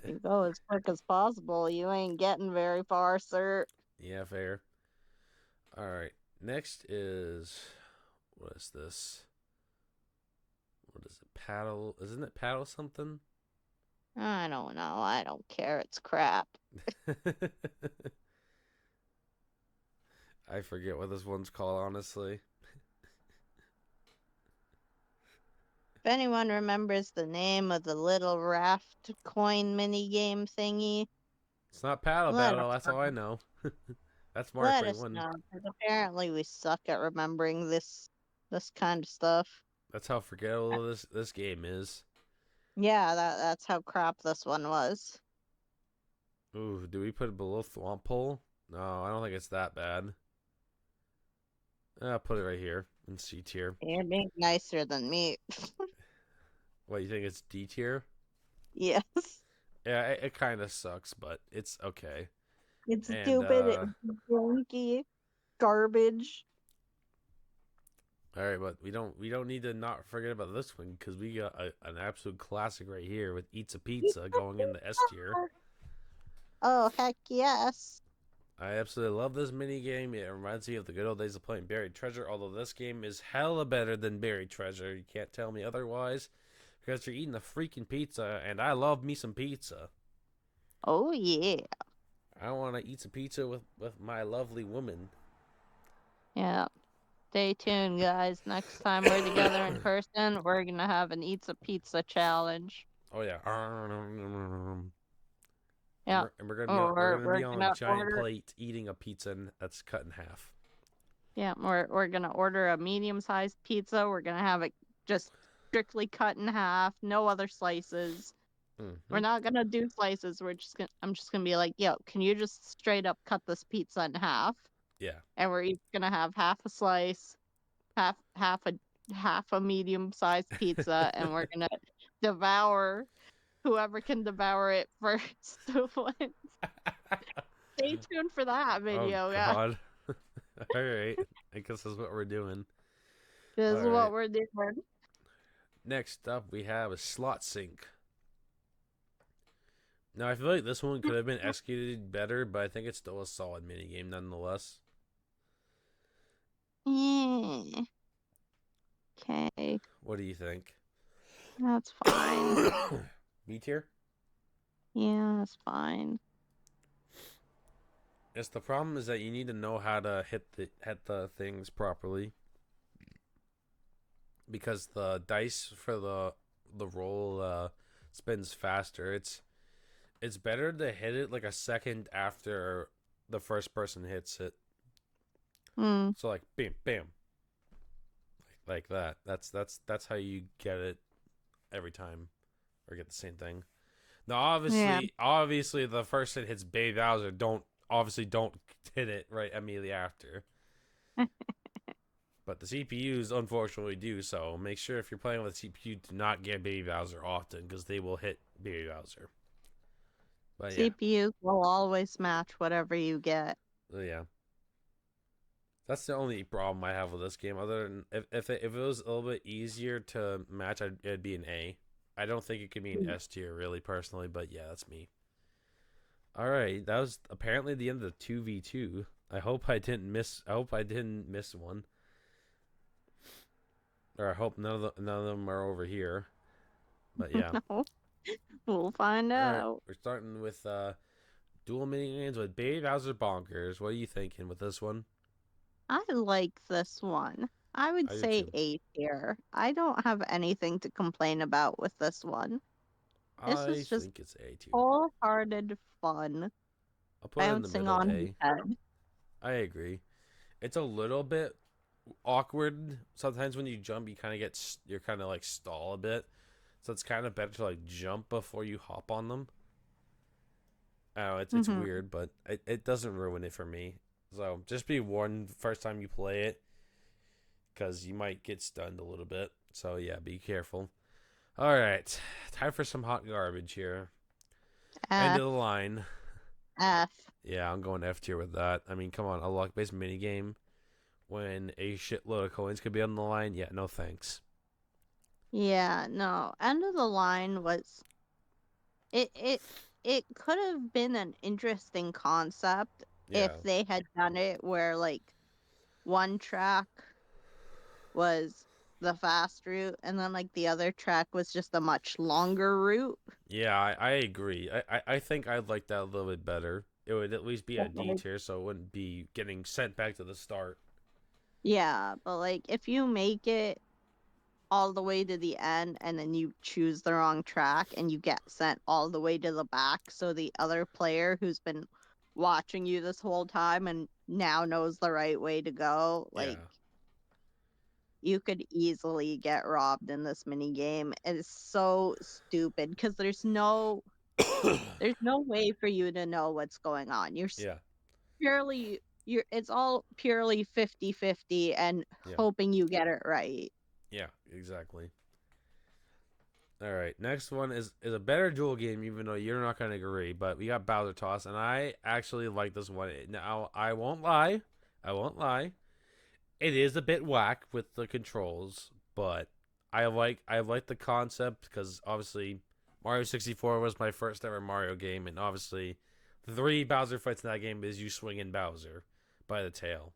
You go as quick as possible. You ain't getting very far, sir. Yeah, fair. All right. Next is what is this? What is it? Paddle? Isn't it paddle something? I don't know. I don't care. It's crap. I forget what this one's called, honestly. If anyone remembers the name of the little raft coin mini game thingy, It's not paddle let battle. us That's all I know. That's Mario let us 21. know. Because apparently we suck at remembering this kind of stuff. That's how forgettable this game is. Yeah, that's how crap this one was. Ooh, do we put it below Thwomp Pole? No, I don't think it's that bad. I'll put it right here in C tier. You're being nicer than me. What, you think it's D tier? Yes. Yeah, it kind of sucks, but it's okay. It's And stupid, it's junky, garbage. all right, but we don't need to not forget about this one because we got an absolute classic right here with Eats a Pizza going in the S tier. Oh, heck yes. I absolutely love this mini game. It reminds me of the good old days of playing Buried Treasure. Although this game is hella better than Buried Treasure, you can't tell me otherwise because you're eating a freaking pizza, and I love me some pizza. Oh, yeah. I want to eat some pizza with my lovely woman. Yeah. Stay tuned, guys. Next time we're together in person, we're gonna have an Eats a Pizza challenge. Oh yeah, Yeah. and we're gonna be Oh, we're gonna we're be on a gonna giant order. plate eating a pizza that's cut in half. Yeah, we're gonna order a medium-sized pizza. We're gonna have it just strictly cut in half, no other slices. We're Hmm. not gonna do slices. I'm just gonna be like, yo, can you just straight up cut this pizza in half? Yeah, And we're each gonna have half a slice, half a medium sized pizza, and devour whoever can devour it first. Stay tuned for that Oh video. Yeah, God. All right. I guess that's what we're doing. this All is what right. we're doing. Next up, we have a slot sink. Now, I feel like this one could have been executed better, but I think it's still a solid minigame nonetheless. Yeah. Okay, What do you think? that's fine. B tier? Yeah, that's fine. Yes, the problem is that you need to know how to hit the things properly because the dice for the roll spins faster. It's better to hit it like a second after the first person hits it. Hmm. So like bam bam like that. That's how you get it every time or get the same thing. Now Yeah. obviously the first hit hits Bay Bowser, don't hit it right immediately after. But the CPUs unfortunately do, so make sure if you're playing with a CPU to not get Baby Bowser often because they will hit Baby Bowser. But yeah, CPUs will always match whatever you get. yeah, that's the only problem I have with this game. Other than if it was a little bit easier to match, it'd be an A. I don't think it could be an Mm. S tier really personally, but yeah, that's me. All right, that was apparently the end of the 2v2. I hope I didn't miss. I hope I didn't miss one, or I hope none of them are over here. But yeah. No, we'll find All right, out. we're starting with dual mini games with Baby Bowser Bonkers. What are you thinking with this one? I like this one. I would I do say too. A tier. I don't have anything to complain about with this one. This I is just think it's A tier. wholehearted fun, I'll put it in the bouncing middle on his A. head. I agree. It's a little bit awkward sometimes when you jump. You kind of you're kind of like stall a bit, so it's kind of better to like jump before you hop on them. I know it's Hmm. weird, but it doesn't ruin it for me. So just be warned first time you play it, because you might get stunned a little bit. So yeah, be careful. All right, time for some hot garbage here. End F, of the line. F. Yeah, I'm going F tier with that. I mean, come on, a luck based minigame when a shitload of coins could be on the line. Yeah, no thanks. Yeah, no. End of the line was it it it could have been an interesting concept if Yeah, they had done it where like one track was the fast route and then like the other track was just a much longer route. yeah, I agree. I think I'd like that a little bit better. It would at least be a But, D like, tier, so it wouldn't be getting sent back to the start. yeah, but like if you make it all the way to the end and then you choose the wrong track and you get sent all the way to the back, so the other player who's been watching you this whole time and now knows the right way to go, like Yeah. you could easily get robbed in this mini game. It is so stupid because there's no way for you to know what's going on. Yeah. Purely you're it's all purely 50-50 and Yeah. hoping you get it right. Yeah. Exactly. All right, next one is a better duel game, even though you're not gonna agree. But we got Bowser Toss, and I actually like this one. Now I won't lie, I won't lie. It is a bit whack with the controls, but I like the concept because obviously Mario 64 was my first ever Mario game, and obviously the three Bowser fights in that game is you swinging Bowser by the tail.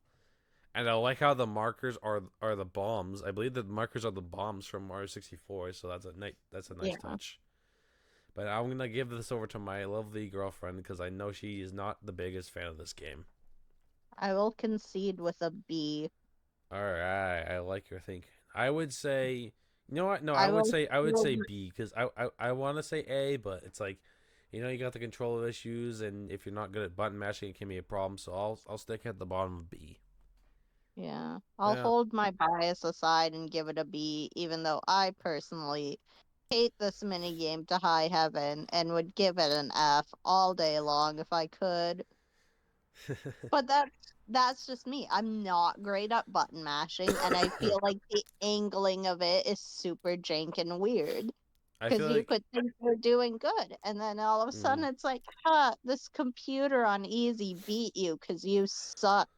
And I like how the markers are the bombs. I believe the markers are the bombs from Mario 64, so that's a nice Yeah. touch. But I'm gonna give this over to my lovely girlfriend because I know she is not the biggest fan of this game. I will concede with a B. All right, I like your thinking. I would say, you know what? No, I will I would still say B because I want to say A, but it's like, you got the controller issues, and if you're not good at button mashing, it can be a problem. So I'll stick at the bottom of B. Yeah. I'll Yeah. hold my bias aside and give it a B, even though I personally hate this mini game to high heaven and would give it an F all day long if I could. But that's just me. I'm not great at button mashing, and I feel like the angling of it is super jank and weird. I because feel you like could think you're doing good, and then all of a sudden mm, it's like, huh, this computer on easy beat you because you suck.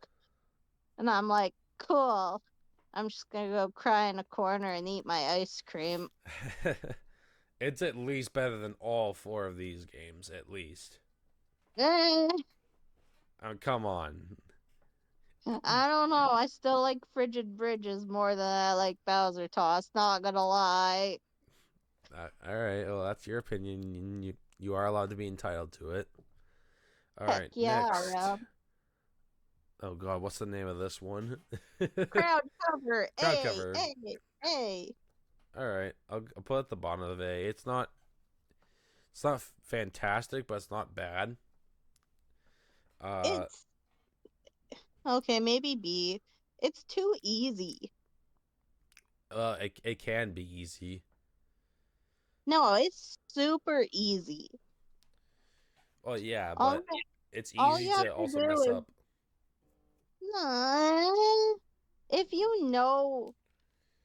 And I'm like, cool. I'm just gonna go cry in a corner and eat my ice cream. it's at least better than all four of these games, at least. Eh, Come on. I don't know. I still like Frigid Bridges more than I like Bowser Toss. Not gonna lie. All right. Well, that's your opinion. You are allowed to be entitled to it. All Heck right. yeah, Next. Rob. Oh God, what's the name of this one? Crowd cover. Crowd Hey, cover. hey, hey. All right. I'll put it at the bottom of A. It's not fantastic, but it's not bad. Uh, It's okay, maybe B. It's too easy. it can be easy. No, it's super easy. Well, yeah, All but it's all easy you have to to also do mess is up. nah, if you know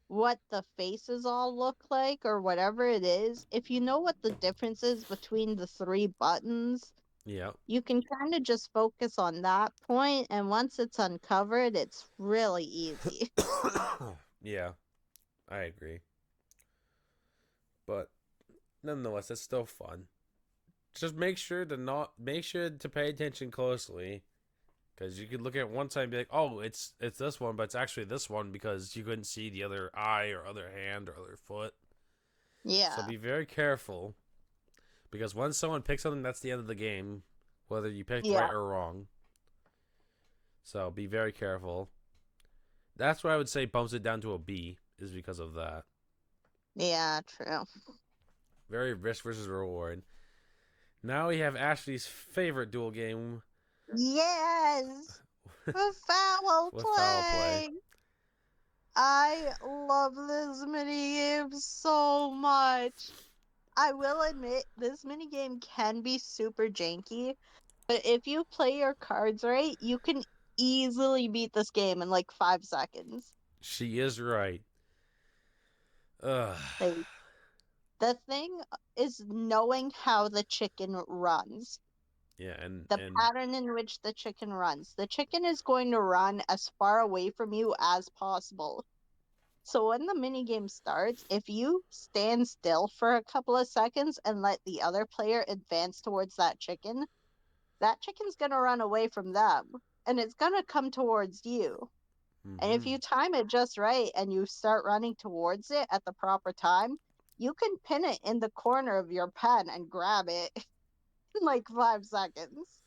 what the faces all look like or whatever it is, if you know what the difference is between the three buttons, Yeah. you can kind of just focus on that point, and once it's uncovered, it's really easy. Yeah, I agree. But nonetheless, it's still fun. Just make sure to pay attention closely, because you could look at one side and be like, "Oh, it's this one," but it's actually this one because you couldn't see the other eye or other hand or other foot. So Yeah, be very careful, because once someone picks something, that's the end of the game, whether you picked right yeah, or wrong. So be very careful. That's why I would say bumps it down to a B, is because of that. yeah, true. Very risk versus reward. Now we have Ashley's favorite duel game Yes, foul with foul play. play. I love this minigame so much. I will admit this minigame can be super janky, but if you play your cards right, you can easily beat this game in like 5 seconds. She is right. Ugh. Like, the thing is knowing how the chicken runs, Yeah, and the and pattern in which the chicken runs. The chicken is going to run as far away from you as possible. So when the minigame starts, if you stand still for a couple of seconds and let the other player advance towards that chicken's gonna run away from them and it's gonna come towards you. And if mm-hmm. you time it just right and you start running towards it at the proper time, you can pin it in the corner of your pen and grab it in like 5 seconds.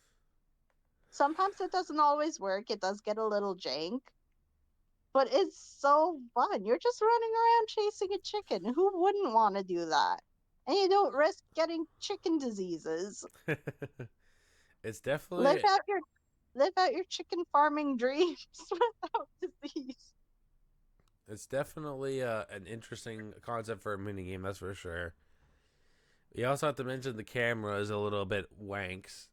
Sometimes it doesn't always work, it does get a little jank, but it's so fun. You're just running around chasing a chicken. Who wouldn't want to do that? And you don't risk getting chicken diseases. it's Live definitely out your live out your chicken farming dreams without disease. it's definitely an interesting concept for a minigame, that's for sure. You also have to mention the camera is a little bit wanks.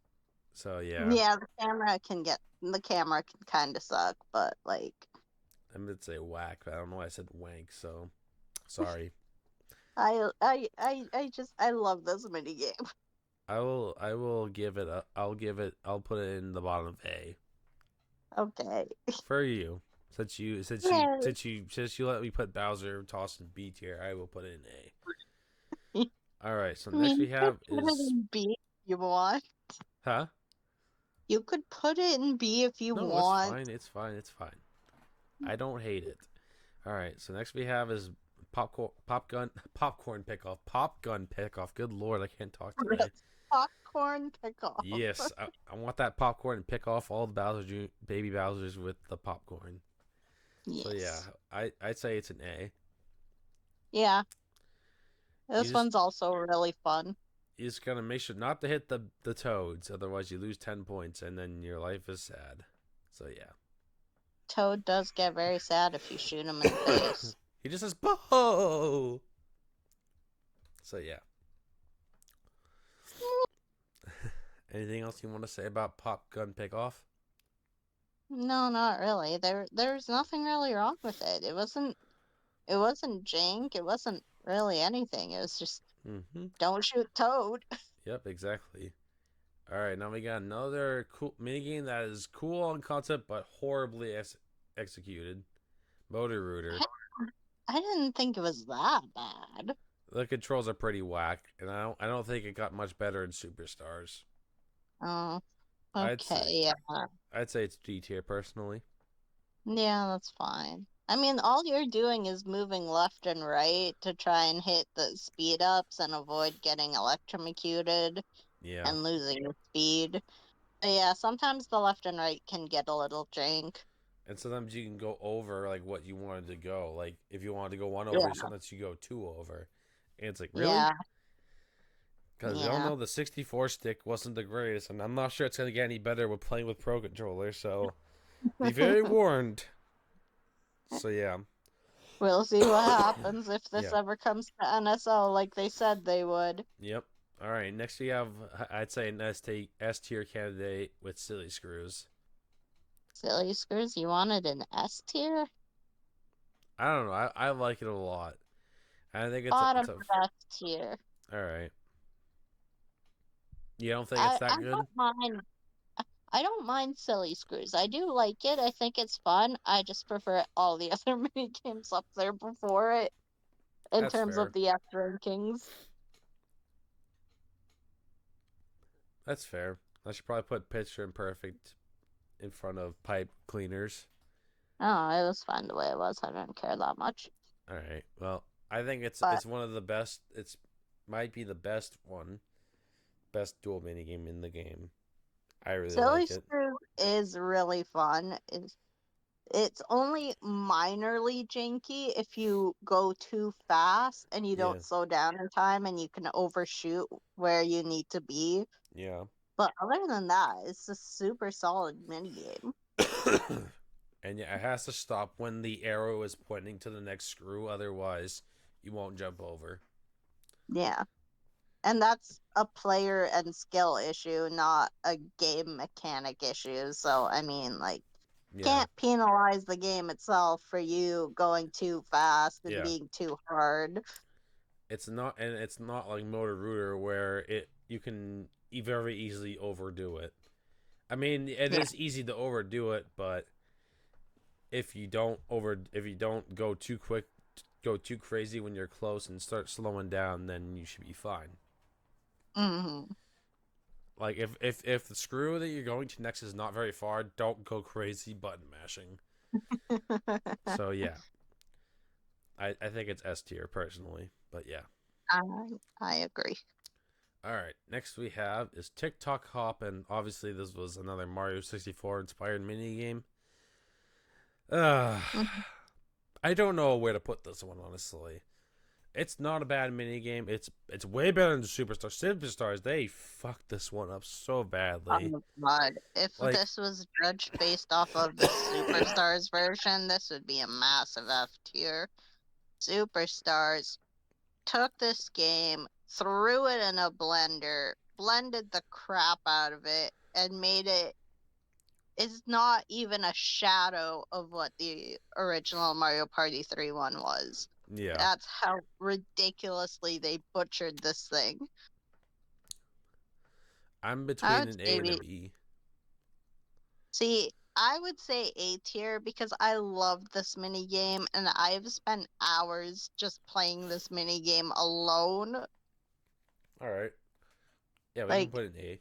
So yeah, Yeah, the camera can kind of suck, but like I meant to say whack, but I don't know why I said wank. So sorry. I love this mini game. I will give it I'll put it in the bottom of A Okay. for you. Yay. Since you let me put Bowser toss in B tier, I will put it in A. I All right, so next mean, we you could have put it is in B if you want. huh? You could put it in B if you No, it's want. fine. It's fine. It's fine. I don't hate it. All right, so next we have is popcorn pickoff, pop gun pickoff. Good lord, I can't talk today. Popcorn pickoff. Yes, I want that popcorn and pick off all the baby Bowser's with the popcorn. So yeah, Yes. I'd say it's an A. Yeah, You this just one's also really fun. you just gotta make sure not to hit the toads, otherwise you lose 10 points and then your life is sad. So Toad does get very sad if you shoot him in the yeah, face. he just says "Bo." So yeah. Anything else you want to say about pop gun pickoff? No, not really. There's nothing really wrong with it. It wasn't jank. It wasn't really anything. It was just Mm-hmm. Don't shoot Toad. Yep, exactly. All right, now we got another cool minigame that is cool on concept but horribly executed. Motor Rooter. I, I didn't think it was that bad. The controls are pretty whack, and I don't think it got much better in Superstars. Oh, I'd say okay, yeah. I'd say it's G tier personally. Yeah, that's fine. I mean, all you're doing is moving left and right to try and hit the speed ups and avoid getting electrocuted Yeah, and losing speed. But yeah, sometimes the left and right can get a little jank. and sometimes you can go over like what you wanted to go. Like if you wanted to go one over, Yeah, sometimes you go two over, and it's like really yeah, because we all yeah. know the 64 stick wasn't the greatest, and I'm not sure it's gonna get any better with playing with Pro Controller. So be very warned. So yeah, We'll see what happens if this yeah, ever comes to NSO like they said they would. yep. All right, next we have I'd say an S tier candidate with Silly Screws. Silly screws, you wanted an S tier? I don't know. I like it a lot. I think it's Bottom a of S tier. all right. You don't think it's I that good? don't mind. I don't mind silly screws. I do like it. I think it's fun. I just prefer all the other mini games up there before it in That's terms of fair. the S rankings. That's fair. I should probably put Picture Imperfect in front of Pipe Cleaners. Oh, it was fun the way it was. I didn't care that much. All right. Well, I think But it's one of the best. It's might be the best one, best dual minigame in the game. I really silly like it. screws is really fun. It's only minorly janky if you go too fast and you Yeah. don't slow down in time and you can overshoot where you need to be. Yeah. But other than that, it's a super solid minigame. And yeah, it has to stop when the arrow is pointing to the next screw. Otherwise, you won't jump over. Yeah. And that's a player and skill issue, not a game mechanic issue. So, I mean, like, Yeah. can't penalize the game itself for you going too fast and Yeah. being too hard. It's not like Motor Rooter where it you can very easily overdo it. I mean, it Yeah. is easy to overdo it, but if you don't go too quick, go too crazy when you're close and start slowing down, then you should be fine. Hmm. Like if the screw that you're going to next is not very far, don't go crazy button mashing. So yeah, I think it's S tier personally, but yeah. I agree. All right, next we have is TikTok Hop, and obviously this was another Mario 64 inspired mini game. Uh, Mhm. I don't know where to put this one honestly. It's not a bad mini game. It's way better than the Superstars. Superstars they fucked this one up so badly. Oh God. If Like, this was judged based off of the Superstars version, this would be a massive F tier. Superstars took this game, threw it in a blender, blended the crap out of it, and made it is not even a shadow of what the original Mario Party 3 one was. yeah, That's how ridiculously they butchered this thing. I'm I between would an A say and a B. see, I would say A tier because I love this mini game and I've spent hours just playing this mini game alone. All right, yeah, we can Like put an A.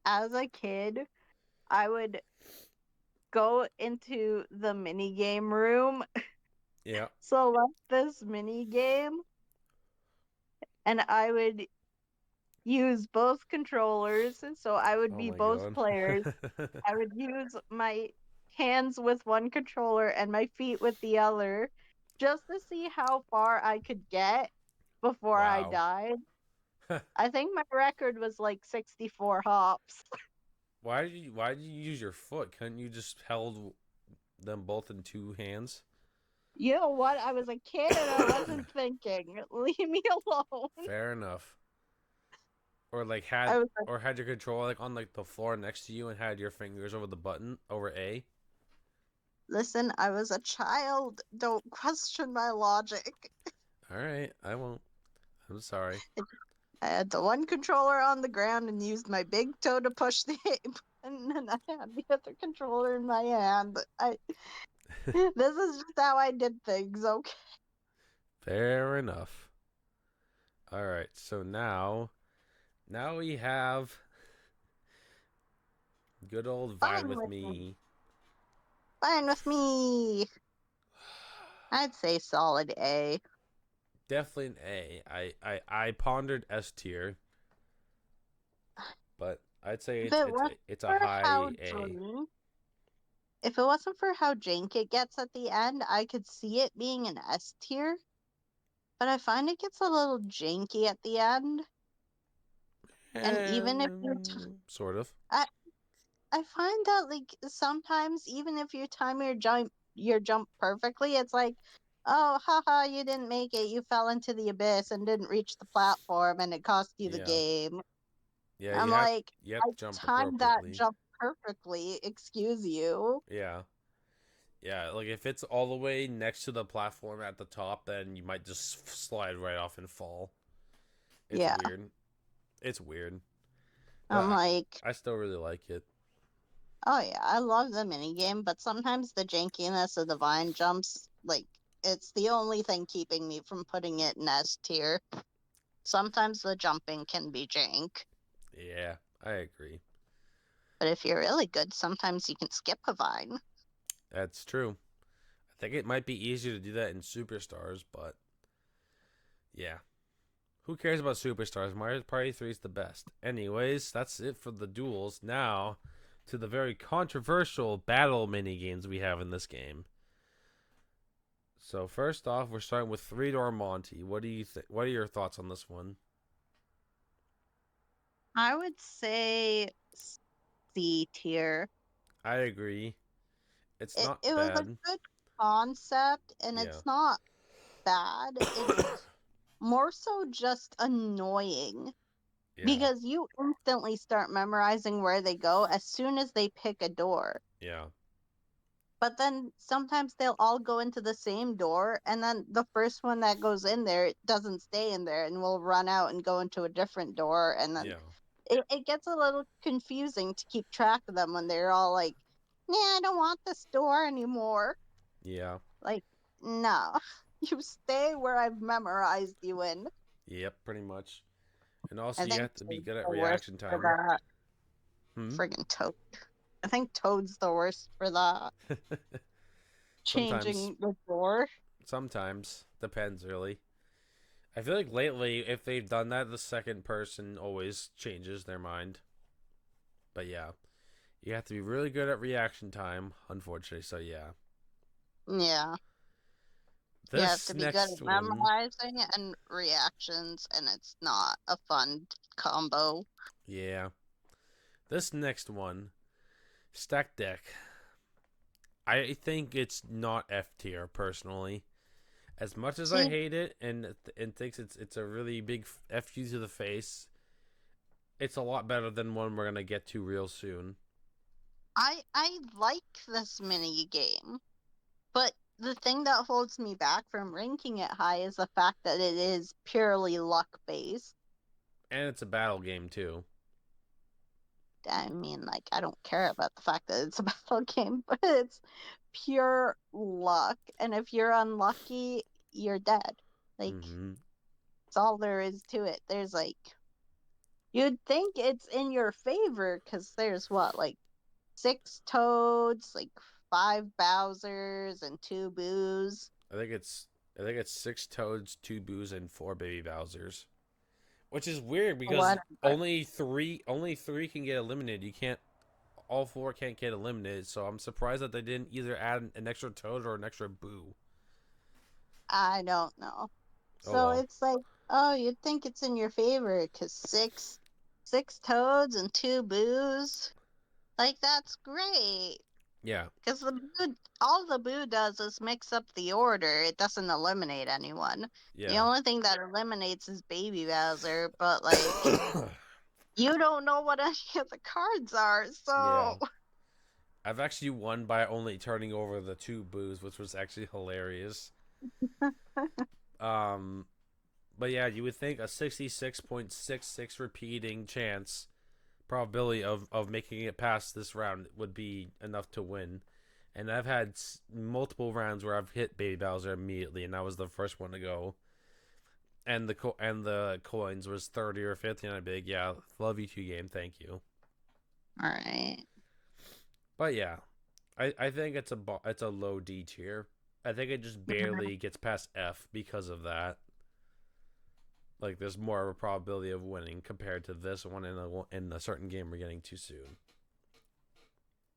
as a kid, I would go into the mini game room, Yeah. select this mini game, and I would use both controllers. So I would Oh be my both god. players. I would use my hands with one controller and my feet with the other just to see how far I could get before I Wow. died. I think my record was like 64 hops. Why did you use your foot? Couldn't you just held them both in two hands? You know what? I was a kid and I wasn't thinking. Leave me alone. Fair enough. Or I was like, had your controller like on like the floor next to you and had your fingers over the button over A. listen, I was a child. Don't question my logic. All right, I won't. I'm sorry. I had the one controller on the ground and used my big toe to push the and then I had the other controller in my hand. This is just how I did things, okay? Fair enough. All right. So now we have good old Vine Fine with with me. me. Fine with me. I'd say solid A. Definitely an A. I pondered S tier, but I'd say If it's it it's wasn't it's a for how high A. jank, if it wasn't for how jank it gets at the end, I could see it being an S tier. But I find it gets a little janky at the end. And even if Sort of. I, I find that like sometimes even if you time your jump perfectly, it's like, oh haha, you didn't make it. You fell into the abyss and didn't reach the platform and it cost you the Yeah. game. Yeah, I'm like, you have I to jump timed that appropriately. jump perfectly, excuse you. Yeah. Yeah, like if it's all the way next to the platform at the top, then you might just slide right off and fall. It's Yeah. weird. It's weird. I'm But like, I still really like it. oh yeah, I love the minigame, but sometimes the jankiness of the vine jumps, like, it's the only thing keeping me from putting it in S tier. Sometimes the jumping can be jank, Yeah, I agree. but if you're really good, sometimes you can skip a vine. That's true. I think it might be easier to do that in Superstars, but yeah. Who cares about Superstars? Mario Party 3 is the best. Anyways, that's it for the duels. Now, to the very controversial battle mini games we have in this game. So first off, we're starting with Three Door Monty. What do you think? What are your thoughts on this one? I would say C tier. I agree. It's It not it was a bad. good concept and Yeah. it's not bad. It's more so just annoying Yeah. because you instantly start memorizing where they go as soon as they pick a door. Yeah. But then sometimes they'll all go into the same door, and then the first one that goes in there doesn't stay in there and will run out and go into a different door. And then Yeah. it gets a little confusing to keep track of them when they're all like, yeah, I don't want this door anymore. Yeah. Like, no, you stay where I've memorized you in. Yep, pretty much. And also I you think have to be Toad's good at the worst reaction for time. that. Hmm. Friggin' Toad. I think Toad's the worst for that. Sometimes Changing the door. sometimes depends really. I feel like lately if they've done that the second person always changes their mind. But yeah, you have to be really good at reaction time, unfortunately. So yeah. Yeah. You have This to be good next at one, memorizing and reactions, and it's not a fun combo. yeah. This next one, Stack Deck. I think it's not F tier personally. As much as I See, hate it and thinks it's a really big F you to the face, it's a lot better than one we're gonna get to real soon. I like this mini game, but the thing that holds me back from ranking it high is the fact that it is purely luck based. And it's a battle game too. I mean, like, I don't care about the fact that it's a battle game, but it's pure luck. And if you're unlucky, you're dead. Like, Mm-hmm. that's all there is to it. There's like, you'd think it's in your favor because there's what, like, six Toads, like five Bowsers, and two Boos. I think it's I think it's six Toads, two Boos, and four Baby Bowsers. Which is weird because Whatever. only three can get eliminated. You can't all four can't get eliminated, so I'm surprised that they didn't either add an extra Toad or an extra Boo. I don't know. Oh So well. it's like, oh, you'd think it's in your favor because six Toads and two Boos. Like, that's great. Yeah. Because all the Boo does is mix up the order. It doesn't eliminate anyone. The Yeah. only thing that eliminates is Baby Bowser, but like, you don't know what any of the cards are, Yeah. so I've actually won by only turning over the two Boos, which was actually hilarious. Um But yeah, you would think a 66.66 repeating chance probability of making it past this round would be enough to win. And I've had multiple rounds where I've hit Baby Bowser immediately, and I was the first one to go. And the coins was 30 or 50, and I'd be like, yeah, love you two game, thank you. All right. But yeah, I think it's a low D tier. I think it just barely gets past F because of that. Like there's more of a probability of winning compared to this one in a certain game we're getting too soon.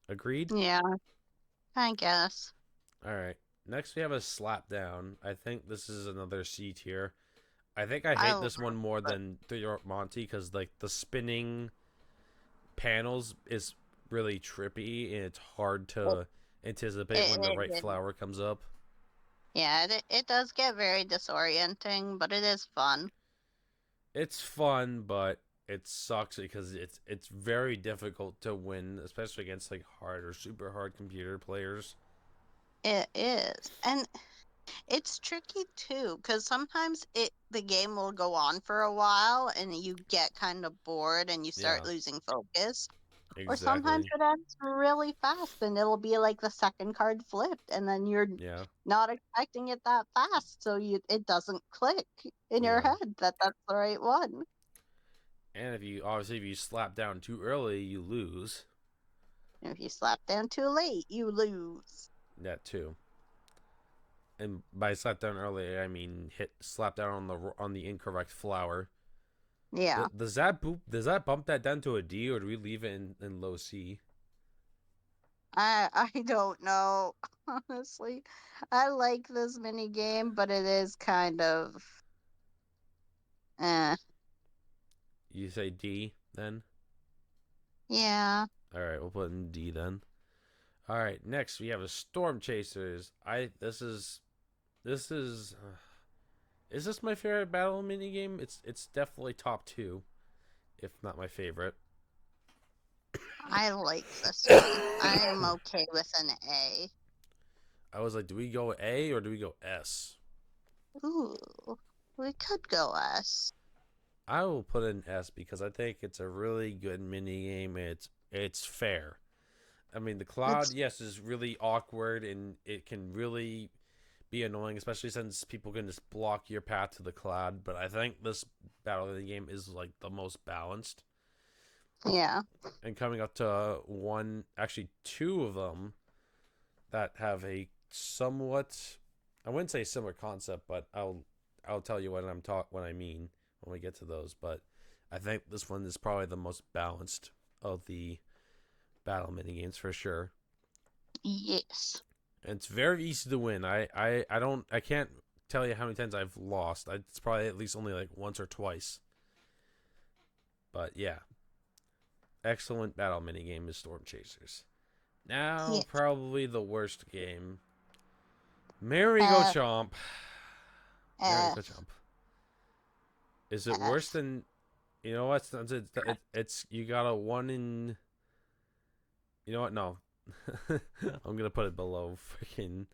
Agreed? Yeah, I guess. All right. Next we have a slap down. I think this is another C tier. I think I I hate love this one more it. than Three Monty because like the spinning panels is really trippy and it's hard It, to anticipate when the right it, it, flower comes up. yeah, it does get very disorienting, but it is fun. It's fun, but it sucks because it's very difficult to win, especially against like hard or super hard computer players. It is. And it's tricky too, because sometimes the game will go on for a while and you get kind of bored and you start Yeah, losing focus. Or sometimes exactly. it ends really fast and it'll be like the second card flipped and then you're Yeah, not expecting it that fast, so it doesn't click in your yeah. head that that's the right one. And if you slap down too early, you lose. And if you slap down too late, you lose. That too. And by slap down early, I mean hit slap down on the incorrect flower. Yeah. Does that bump that down to a D or do we leave it in low C? I don't know, honestly. I like this mini game, but it is kind of eh. You say D then? Yeah. All right, we'll put in D then. All right, next we have a Storm Chasers. I this is this my favorite battle mini game? It's definitely top 2, if not my favorite. I like this one. I am okay with an A. I was like, do we go A or do we go S? Ooh, we could go S. I will put in S because I think it's a really good mini game. It's fair. I mean, the cloud, It's yes, is really awkward and it can really be annoying, especially since people can just block your path to the cloud. But I think this battle of the game is like the most balanced. yeah. And coming up to one, actually two of them that have a somewhat, I wouldn't say similar concept, but I'll tell you what I mean when we get to those. But I think this one is probably the most balanced of the battle mini games for sure. Yes. And it's very easy to win. I can't tell you how many times I've lost. It's probably at least only like once or twice. But yeah, excellent battle mini game is Storm Chasers. Now Yes. probably the worst game. Merry Go F. Chomp. Merry Go F. Chomp. Is it worse F. than you know what? It's you got a one in. You know what? No, I'm gonna put it below freaking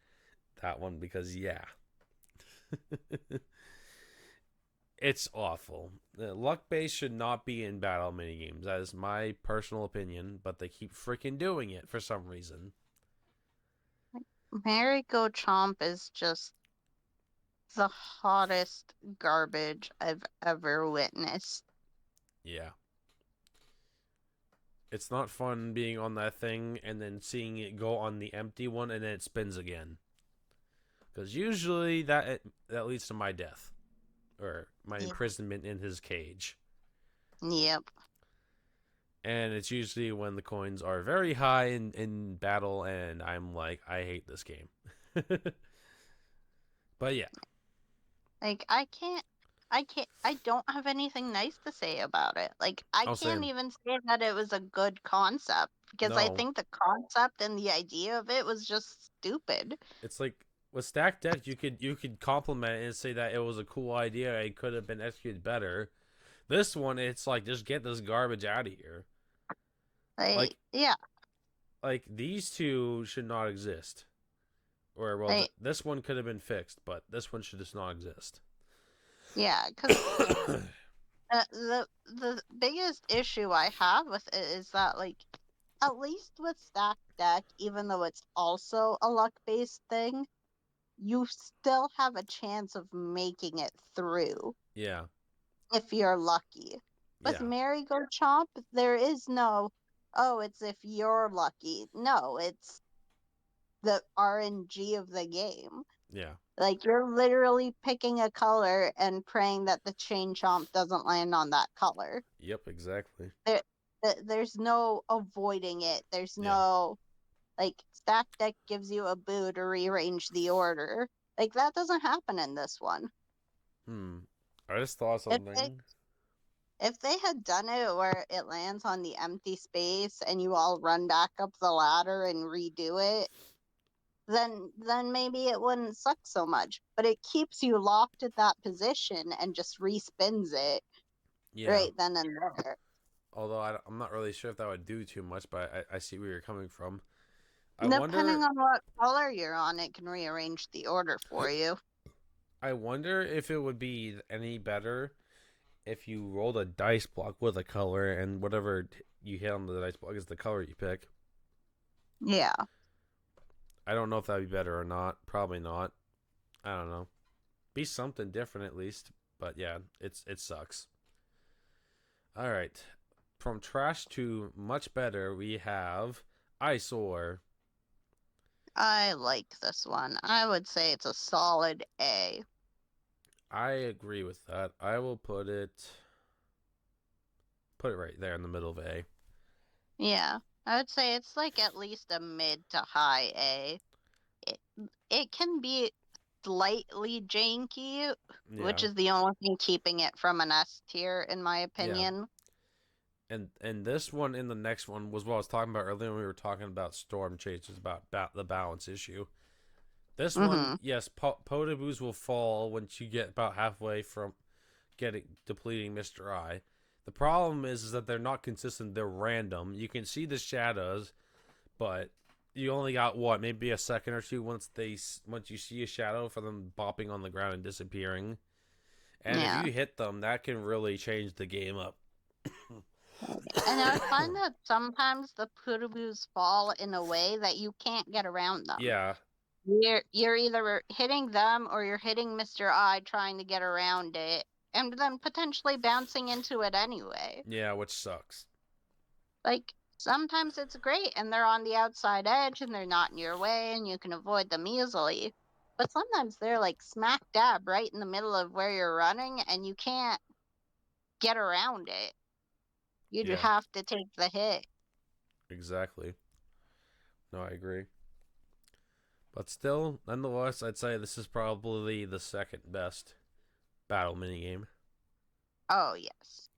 that one because yeah, it's awful. Luck base should not be in battle minigames. That is my personal opinion, but they keep freaking doing it for some reason. Mary Go Chomp is just the hottest garbage I've ever witnessed. Yeah, it's not fun being on that thing and then seeing it go on the empty one and then it spins again. Because usually that leads to my death or my Yeah. imprisonment in his cage. Yep. And it's usually when the coins are very high in battle, and I'm like, I hate this game. But yeah, Like I don't have anything nice to say about it. Like I I'll can't say even say that it was a good concept because I no. think the concept and the idea of it was just stupid. It's like with stacked deck, you could compliment it and say that it was a cool idea. It could have been executed better. This one, it's like just get this garbage out of here. Like Like yeah, these two should not exist. Or well, like this one could have been fixed, but this one should just not exist. Yeah, because the biggest issue I have with it is that like at least with Stack Deck, even though it's also a luck based thing, you still have a chance of making it through Yeah. if you're lucky. With Yeah. Merry Go Chomp, there is no, oh, it's if you're lucky. No, it's the RNG of the game. Yeah. Like you're literally picking a color and praying that the chain chomp doesn't land on that color. Yep, exactly. There, there's no avoiding it. There's Yeah. no like stack deck gives you a boo to rearrange the order. Like that doesn't happen in this one. Hmm. I just thought of If they something. if they had done it where it lands on the empty space and you all run back up the ladder and redo it, then maybe it wouldn't suck so much. But it keeps you locked at that position and just respins it Yeah. right then and there. Although I'm not really sure if that would do too much, but I see where you're coming from. I Depending wonder on what color you're on, it can rearrange the order for you. I wonder if it would be any better if you rolled a dice block with a color and whatever you hit on the dice block is the color you pick. Yeah. I don't know if that'd be better or not. Probably not. I don't know. Be something different at least. But yeah, it sucks. All right. From trash to much better, we have Eyesore. I like this one. I would say it's a solid A. I agree with that. I will put it right there in the middle of A. Yeah. I would say it's like at least a mid to high A. It, it can be slightly janky, which Yeah. is the only thing keeping it from an S tier, in my Yeah. opinion. And this one and the next one was what I was talking about earlier when we were talking about storm chases about the balance issue. This one, Mm-hmm. yes, Potaboos will fall once you get about halfway from getting depleting Mr. I. The problem is that they're not consistent. They're random. You can see the shadows, but you only got what maybe a second or two once you see a shadow for them bopping on the ground and disappearing. And if Yeah. you hit them, that can really change the game up. And I find that sometimes the Pootaboos fall in a way that you can't get around them. Yeah, You're either hitting them or you're hitting Mr. I trying to get around it, and then potentially bouncing into it anyway. yeah, which sucks. Like sometimes it's great and they're on the outside edge and they're not in your way and you can avoid them easily. But sometimes they're like smack dab right in the middle of where you're running and you can't get around it. You'd Yeah, have to take the hit. exactly. No, I agree. But still, nonetheless, I'd say this is probably the second best battle minigame. Oh, yes.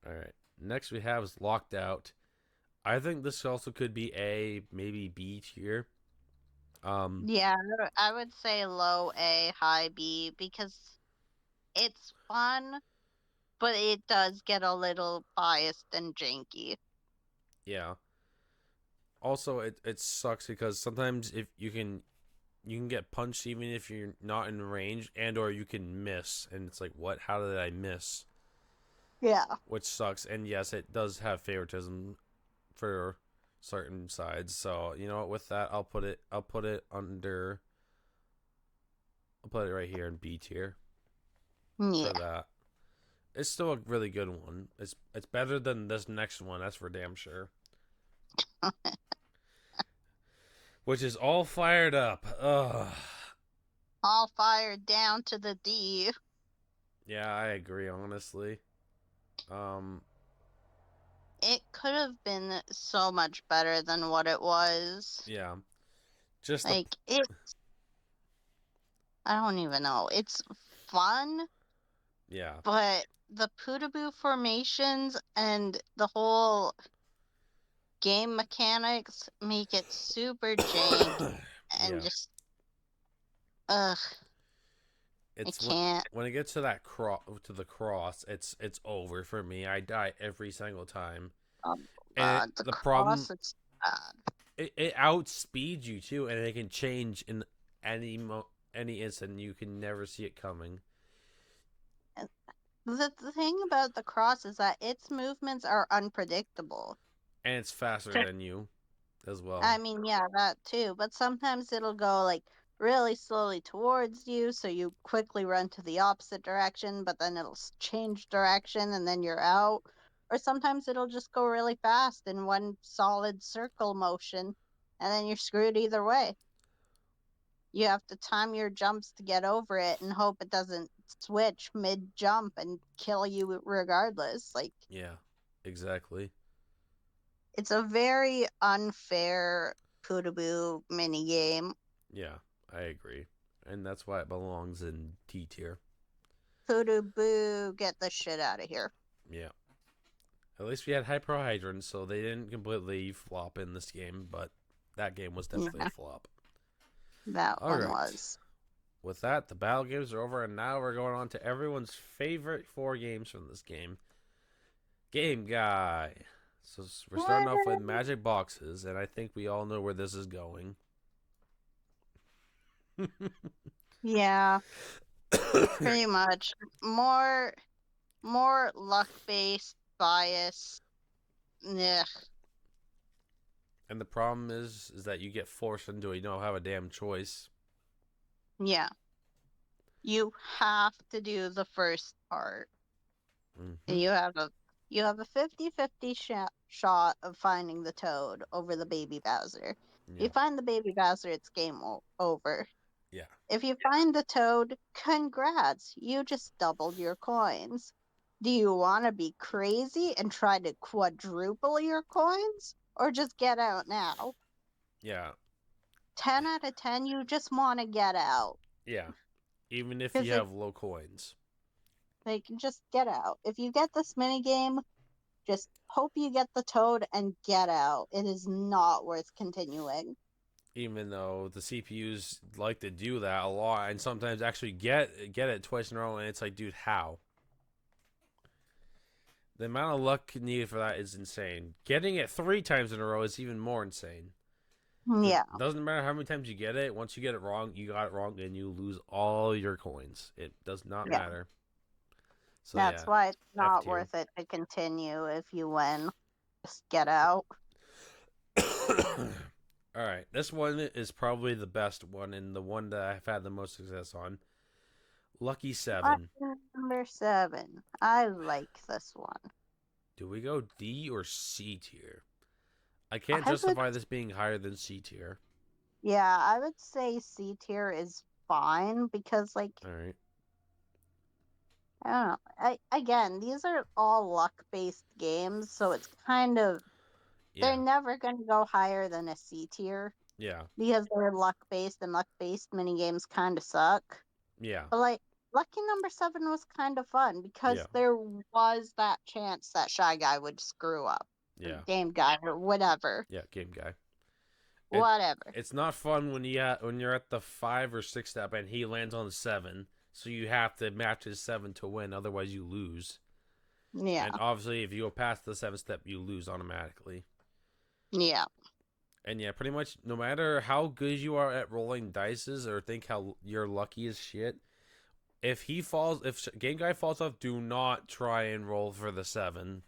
All right. Next we have is Locked Out. I think this also could be A, maybe B tier. Um, Yeah, I would say low A, high B because it's fun, but it does get a little biased and janky. yeah. Also, it sucks because sometimes if you can get punched even if you're not in range, and or you can miss, and it's like, what? How did I miss? Yeah. Which sucks. And yes, it does have favoritism for certain sides. So you know what? With that, I'll put it under. I'll put it right here in B tier for Yeah. that. It's still a really good one. It's better than this next one. That's for damn sure. Which is all fired up. Ugh. All fired down to the D. Yeah, I agree. Honestly, um, It could have been so much better than what it was. yeah, just the Like, I don't even know. It's fun, yeah, but the Pootaboo formations and the whole game mechanics make it super jank and yeah. just, ugh, I It's can't. when it gets to that the cross, it's over for me. I die every single time, Oh, and the the problem cross, it's bad. it outspeeds you too, and it can change in any instant. You can never see it coming. The thing about the cross is that its movements are unpredictable. And it's faster than you as well. I mean, yeah, that too. But sometimes it'll go like really slowly towards you, so you quickly run to the opposite direction, but then it'll change direction and then you're out. Or sometimes it'll just go really fast in one solid circle motion, and then you're screwed either way. You have to time your jumps to get over it and hope it doesn't switch mid jump and kill you regardless. Like, Yeah, exactly. it's a very unfair Peekaboo mini game. Yeah, I agree. And that's why it belongs in T tier. Peekaboo, get the shit out of here. Yeah. At least we had Hyperhydrants, so they didn't completely flop in this game, but that game was definitely a Yeah, flop. that All one right. was. With that, the battle games are over, and now we're going on to everyone's favorite four games from this game. Game Guy. So we're starting off with Magic Boxes, and I think we all know where this is going. Yeah, pretty much. More more luck based bias. Ugh. And the problem is that you get forced into it. You don't have a damn choice. Yeah. You have to do the first part. Mm-hmm. And you have a 50-50 shot of finding the toad over the baby Bowser. If you Yeah. find the baby Bowser, it's game over. Yeah. If you find the toad, congrats, you just doubled your coins. Do you want to be crazy and try to quadruple your coins? Or just get out now? Yeah. 10 out of 10, you just want to get out. Yeah. Even if Because you have low coins. just get out. If you get this mini game, just hope you get the toad and get out. It is not worth continuing. Even though the CPUs like to do that a lot and sometimes actually get it twice in a row, and it's like, dude, how? The amount of luck needed for that is insane. Getting it three times in a row is even more insane. Because Yeah, it doesn't matter how many times you get it. Once you get it wrong, you got it wrong, and you lose all your coins. It does not yeah. matter. So That's yeah, why it's F not tier. worth it to continue if you win. Just get out. All right, this one is probably the best one and the one that I've had the most success on. Lucky Seven. Number 7. I like this one. Do we go D or C tier? I can't I would, justify this being higher than C tier. yeah, I would say C tier is fine because, like, All right. I don't know. Again, these are all luck based games, so it's kind of, they're Yeah. never going to go higher than a C tier Yeah. because they're luck based and luck based mini games kind of suck. Yeah. But, like, Lucky Number 7 was kind of fun Yeah. because there was that chance that Shy Guy would screw up, or Yeah. Game Guy, or whatever. Yeah. Game Guy. It Whatever. it's not fun when you're at the 5 or 6 step and he lands on the 7, so you have to match his 7 to win, otherwise you lose. Yeah. And obviously, if you go past the 7 step, you lose automatically. Yeah. And yeah, pretty much no matter how good you are at rolling dices or think how you're lucky as shit, if Game Guy falls off, do not try and roll for the 7.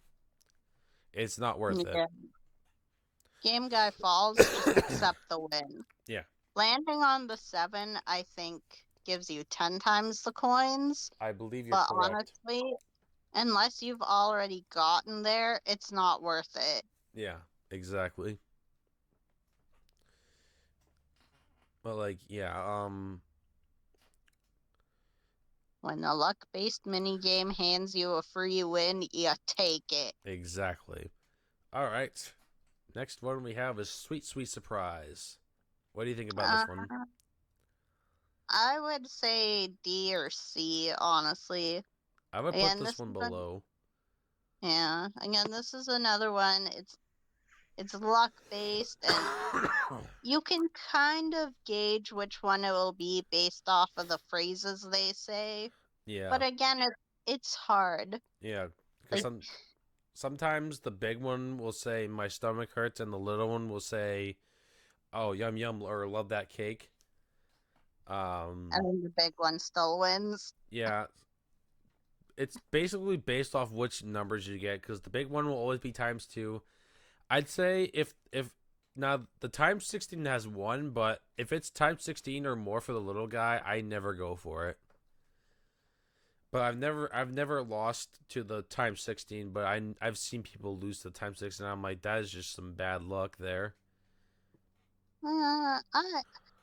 It's not worth it. Yeah. Game Guy falls, just accept the win. Yeah, Landing on the 7, I think, gives you 10 times the coins. I believe you're But correct. honestly, unless you've already gotten there, it's not worth it. Yeah, exactly. But like, yeah, When the luck-based minigame hands you a free win, you take it. exactly. All right. Next one we have is Sweet Sweet Surprise. What do you think about Uh, this one? I would say D or C, honestly. I would put Again, this this one is a, below. yeah. Again, this is another one. It's luck-based, and you can kind of gauge which one it will be based off of the phrases they say. Yeah, But again, it's hard. yeah. Because Like, sometimes the big one will say my stomach hurts, and the little one will say, "Oh, yum yum," or "Love that cake." and then the big one still wins. Yeah. it's basically based off which numbers you get because the big one will always be times two. I'd say if now the times 16 has one, but if it's times 16 or more for the little guy, I never go for it. But I've never lost to the times 16, but I've seen people lose to the times 16. I'm like that is just some bad luck there. Uh, I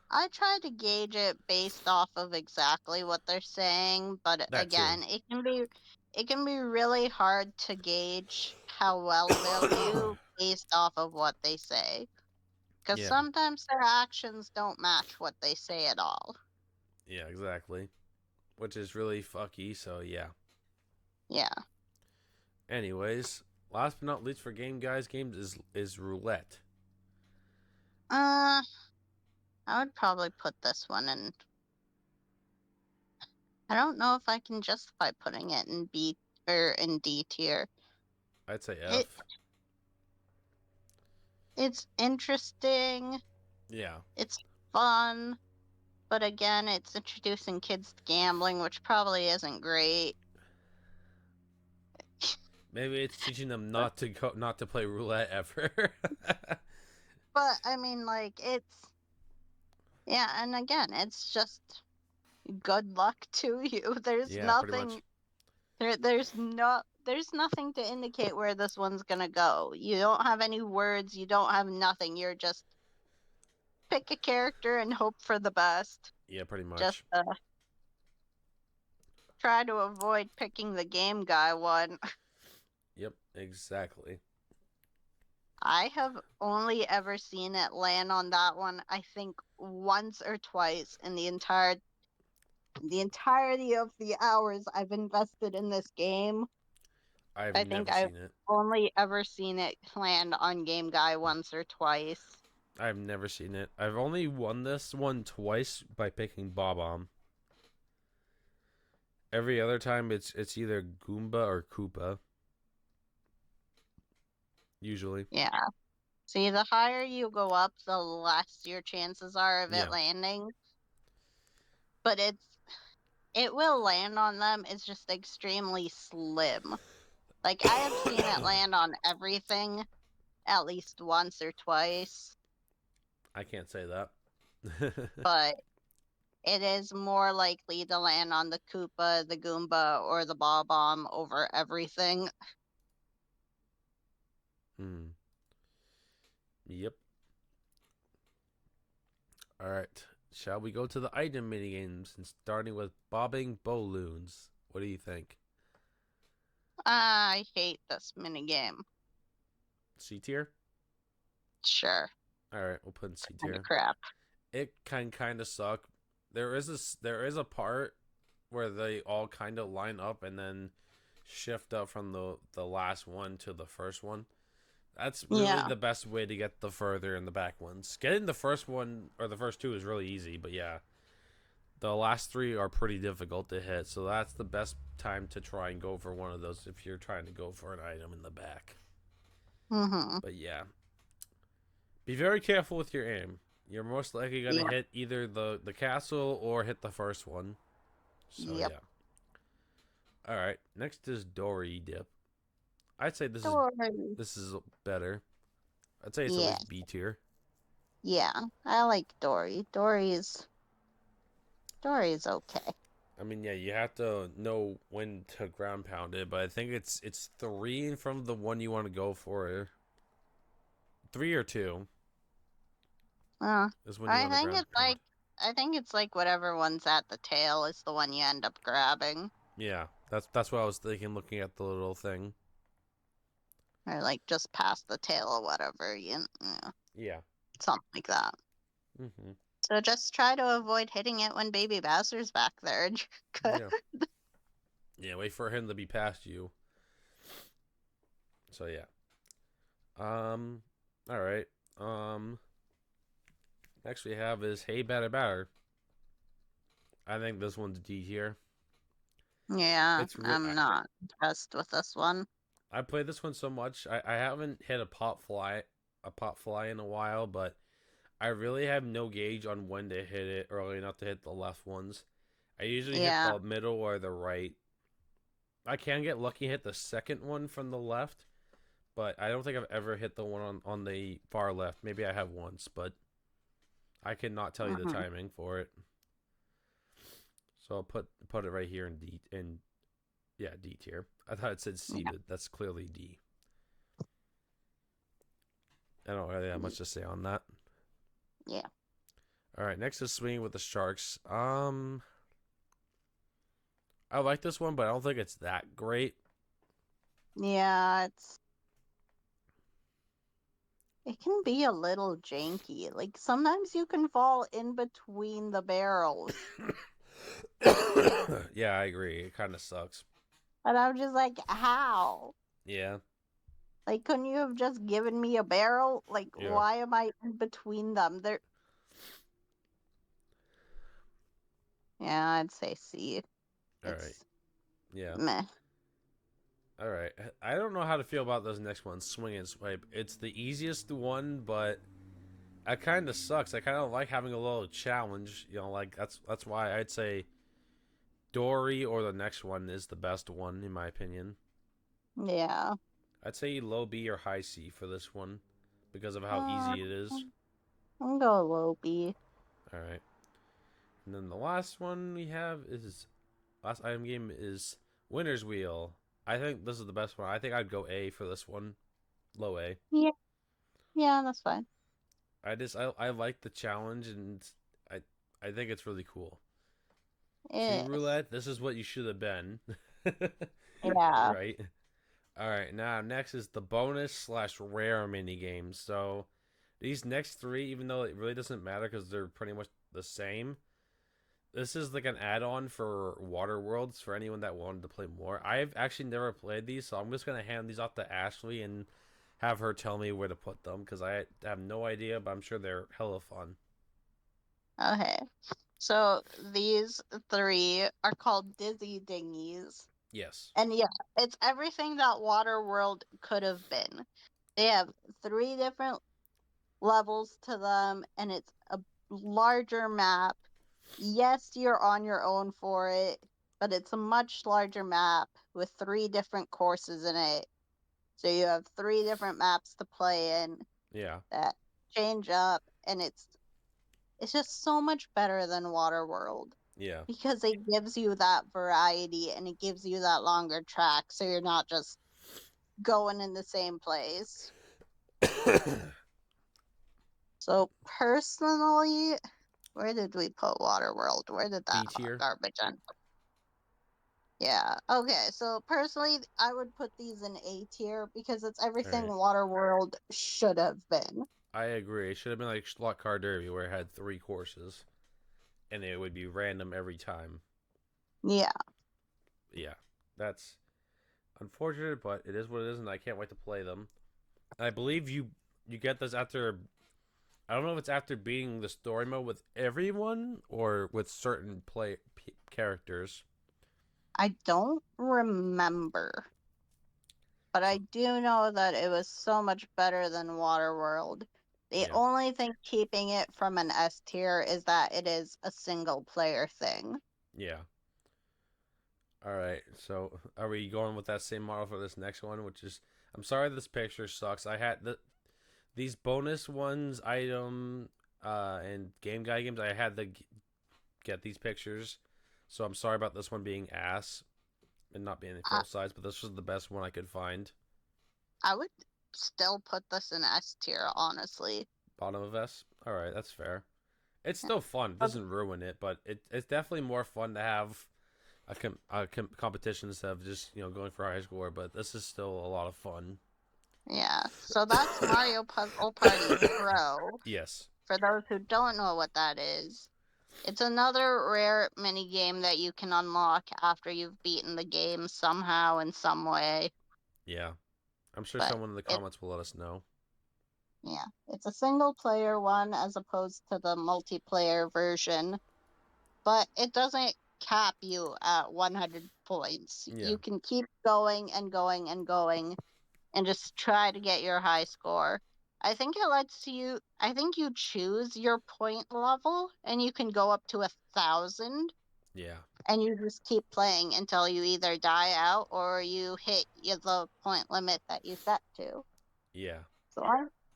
I try to gauge it based off of exactly what they're saying, but That too. again, it can be really hard to gauge how well they'll do based off of what they say. Because Yeah. sometimes their actions don't match what they say at all. Yeah, exactly. Which is really fucky, so yeah. Yeah. Anyways, last but not least for games is roulette. Uh, I would probably put this one in. I don't know if I can justify putting it in B or in D tier. I'd say It F. it's interesting, Yeah. it's fun, but again, it's introducing kids to gambling, which probably isn't great. Maybe it's teaching them not to play roulette ever. But I mean, like yeah, and again, it's just good luck to you. There's Yeah, pretty much. nothing there's nothing to indicate where this one's gonna go. You don't have any words, you don't have nothing. You're just pick a character and hope for the best. Yeah, pretty Just much. try to avoid picking the game guy one. Yep, exactly. I have only ever seen it land on that one, I think once or twice in the entirety of the hours I've invested in this game. I've I think never I've seen it. only ever seen it land on Game Guy once or twice. I've never seen it. I've only won this one twice by picking Bob-omb. Every other time it's either Goomba or Koopa. Usually. Yeah. See, the higher you go up, the less your chances are of it Yeah. landing. But it will land on them. It's just extremely slim. Like I have seen it land on everything at least once or twice, I can't say that. but it is more likely to land on the Koopa, the Goomba, or the Bob-omb over everything. Hmm. Yep. All right. Shall we go to the item minigames and starting with bobbing balloons? What do you think? I hate this minigame. C tier? Sure, All right, we'll put in C kind of tier. crap. It can kind of suck. There is a part where they all kind of line up and then shift up from the last one to the first one. That's really Yeah. the best way to get the further in the back ones. Getting the first one or the first two is really easy, but yeah, the last three are pretty difficult to hit. So that's the best time to try and go for one of those if you're trying to go for an item in the back. Mhm. But yeah, be very careful with your aim. You're most likely gonna Yeah. hit either the castle or hit the first one. So Yep. yeah. All right. Next is Dory Dip. I'd say this is Dory. this is better. I'd say it's at Yeah. least B tier. Yeah. I like Dory. Dory's okay. I mean, yeah, you have to know when to ground pound it, but I think it's three in front of the one you want to go for. Three or two Uh, is when you I want to think ground it's pound. like I think it's like whatever one's at the tail is the one you end up grabbing, Yeah, that's what I was thinking. Looking at the little thing. or like just past the tail or whatever. You know, Yeah. something like that. Hmm. So just try to avoid hitting it when Baby Bowser's back there. And you're good. Yeah. Yeah. Wait for him to be past you. So yeah. Um. All right. Um. Next we have is Hey Batter Batter. I think this one's D tier. Yeah, It's re- I'm not impressed with this one. I played this one so much. I haven't hit a pop fly in a while, but I really have no gauge on when to hit it early enough to hit the left ones. I usually hit Yeah. the middle or the right. I can get lucky and hit the second one from the left, but I don't think I've ever hit the one on the far left. Maybe I have once, but I cannot tell you the Hmm. timing for it. So I'll put it right here in D in yeah D tier. I thought it said C, Yeah. but that's clearly D. I don't really have much to say on that. Yeah. All right, next is swinging with the sharks. I like this one, but I don't think it's that great. Yeah, it can be a little janky. Like sometimes you can fall in between the barrels. Yeah, I agree. It kind of sucks. And I'm just like, how? Yeah, Like, couldn't you have just given me a barrel? Like, yeah. why am I in between them? Yeah, I'd say C. All right. It's Yeah. meh. All right. I don't know how to feel about this next one, swing and swipe. It's the easiest one, but it kind of sucks. I kind of like having a little challenge. Like that's why I'd say Dory or the next one is the best one in my opinion. Yeah. I'd say low B or high C for this one because of how Uh, easy it is. I'm go low B. All right. And then the last one we have is last item game is Winner's Wheel. I think this is the best one. I think I'd go A for this one. Low A. Yeah, yeah, that's fine. I like the challenge and I I think it's really cool. Tree It is. roulette, this is what you should have been. Yeah. Right? Alright, now next is the bonus slash rare mini games. So these next three, even though it really doesn't matter because they're pretty much the same, this is like an add-on for Water Worlds for anyone that wanted to play more. I've actually never played these, so I'm just gonna hand these off to Ashley and have her tell me where to put them because I have no idea, but I'm sure they're hella fun. Okay. So these three are called Dizzy Dinghies. Yes. And yeah, it's everything that Waterworld could have been. They have three different levels to them, and it's a larger map. Yes, you're on your own for it, but it's a much larger map with three different courses in it. So you have three different maps to play in Yeah. that change up, and it's just so much better than Waterworld Yeah. because it gives you that variety and it gives you that longer track, so you're not just going in the same place. So personally, where did we put Waterworld? Where did that D tier. garbage end? Yeah. Okay. So personally, I would put these in A tier because it's All everything right. Waterworld should have been. I agree. It should have been like Slot Car Derby where it had three courses and it would be random every time. Yeah. Yeah. That's unfortunate, but it is what it is, and I can't wait to play them. I believe you get this after. I don't know if it's after beating the story mode with everyone or with certain characters. I don't remember, but I So do know that it was so much better than Waterworld. The yeah, only thing keeping it from an S tier is that it is a single player thing. yeah. All right. So are we going with that same model for this next one? Which is, I'm sorry, this picture sucks. I had these bonus ones, item, and game guide games. I had to get these pictures, so I'm sorry about this one being ass and not being I, full size. But this was the best one I could find. I would still put this in S tier, honestly. Bottom of S. All right, that's fair. It's still fun. It doesn't ruin it, but it's definitely more fun to have competition instead of just going for a high score. But this is still a lot of fun. Yeah, so that's Mario Puzzle Party Pro. Yes. For those who don't know what that is, it's another rare mini game that you can unlock after you've beaten the game somehow in some way. Yeah. I'm sure But someone in the it, comments will let us know. yeah, it's a single player one as opposed to the multiplayer version. But it doesn't cap you at 100 points. Yeah. You can keep going and going and going and just try to get your high score. I think you choose your point level and you can go up to 1,000. Yeah. and you just keep playing until you either die out or you hit the point limit that you set to. Yeah. So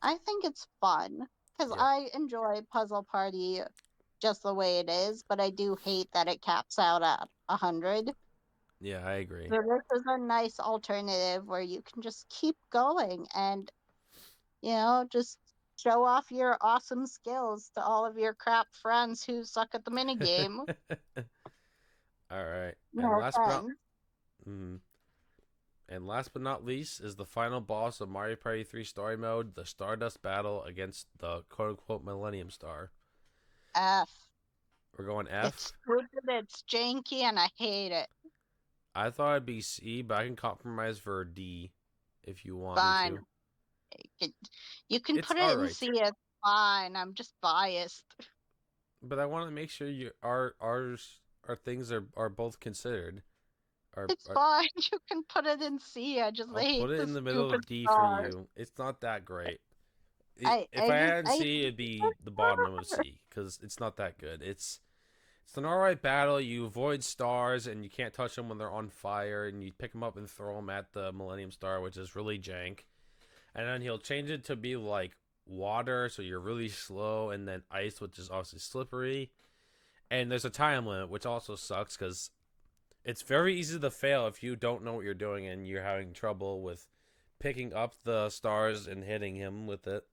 I think it's fun because Yeah. I enjoy Puzzle Party just the way it is, but I do hate that it caps out at 100. Yeah, I agree. So this is a nice alternative where you can just keep going and, just show off your awesome skills to all of your crap friends who suck at the minigame. All right. And No offense. mm, last but not least is the final boss of Mario Party 3 Story Mode, the Stardust Battle against the quote-unquote Millennium Star. F. We're going It's F. stupid, it's janky, and I hate it. I thought it'd be C, but I can compromise for D if you want me Fine. to. It, you can It's put all it in right, C, it's fine. I'm just biased. but I want to make sure our things are both considered. It's Are fine. You can put it in C. I just I'll hate put it the in the middle stupid of D for stars. you. It's not that great. I If I I just had I C, it'd hate be the the bottom of stars. C because it's not that good. It's an alright battle. You avoid stars and you can't touch them when they're on fire, and you pick them up and throw them at the Millennium Star, which is really jank. And then he'll change it to be like water, so you're really slow, and then ice, which is obviously slippery. And there's a time limit, which also sucks because it's very easy to fail if you don't know what you're doing and you're having trouble with picking up the stars and hitting him with it.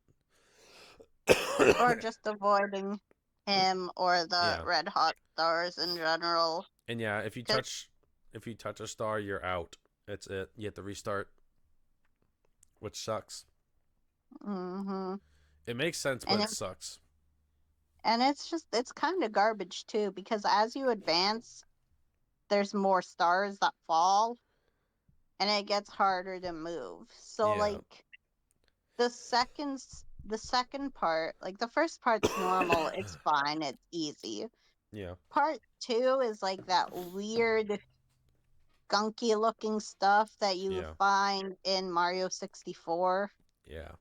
Or just avoiding him or the Yeah. red hot stars in general. And yeah, Cause, if you touch a star, you're out. That's it. You have to restart, which sucks. hmm It makes sense, but And it it, sucks. and it's kind of garbage too because as you advance, there's more stars that fall, and it gets harder to move. So Yeah. like the second part, like the first part's normal, it's fine, it's easy. Yeah. Part two is like that weird gunky looking stuff that you Yeah. find in Mario 64, Yeah.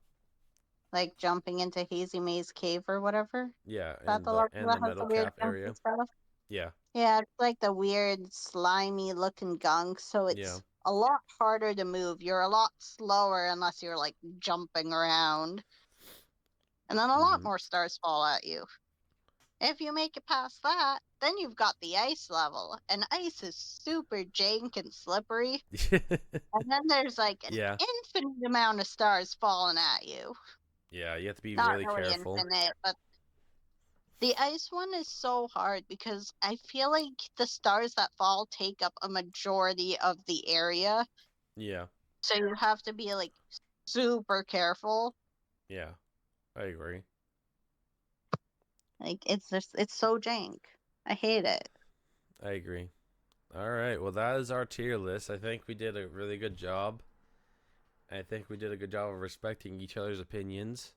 like jumping into Hazy Maze Cave or whatever. Is Yeah. that the The level and that the has metal the weird cap gunky area. stuff? Yeah. Yeah, it's like the weird slimy looking gunk, so Yeah. it's a lot harder to move. You're a lot slower unless you're like jumping around. And then a lot Mhm. more stars fall at you. If you make it past that, then you've got the ice level, and ice is super jank and slippery. And then there's like an Yeah. infinite amount of stars falling at you. Yeah. You have to be Not really really careful. infinite, but the ice one is so hard because I feel like the stars that fall take up a majority of the area. Yeah. So you have to be like super careful. Yeah. I agree. Like it's so jank. I hate it. I agree. All right. Well, that is our tier list. I think we did a really good job. I think we did a good job of respecting each other's opinions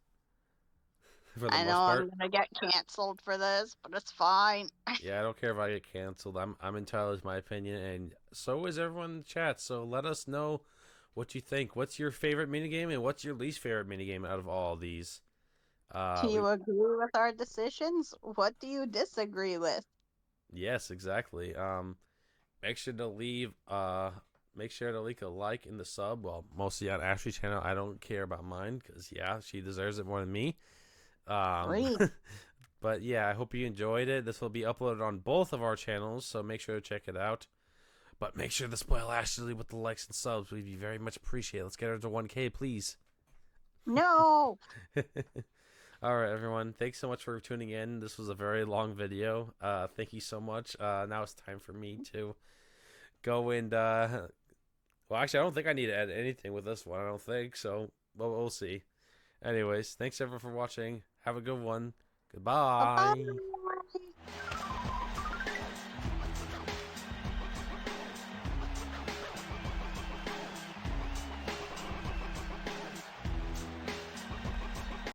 for the I know most I'm part. gonna get canceled for this, but it's fine. Yeah, I don't care if I get canceled. I'm entitled to my opinion, and so is everyone in the chat. So let us know what you think. What's your favorite minigame, and what's your least favorite minigame out of all of these? Do We you agree with our decisions? What do you disagree with? Yes, exactly. Make sure to make sure to leave a like in the sub. Well, mostly on Ashley's channel. I don't care about mine because yeah, she deserves it more than me. Um, Great. but yeah, I hope you enjoyed it. This will be uploaded on both of our channels, so make sure to check it out. But make sure to spoil Ashley with the likes and subs. We'd be very much appreciated. Let's get her to 1K, please. No. All right, everyone. Thanks so much for tuning in. This was a very long video. Thank you so much. Now it's time for me to go and well, actually, I don't think I need to edit anything with this one. I don't think so. Well, we'll see. Anyways, thanks everyone for watching. Have a good one. Bye Goodbye. bye.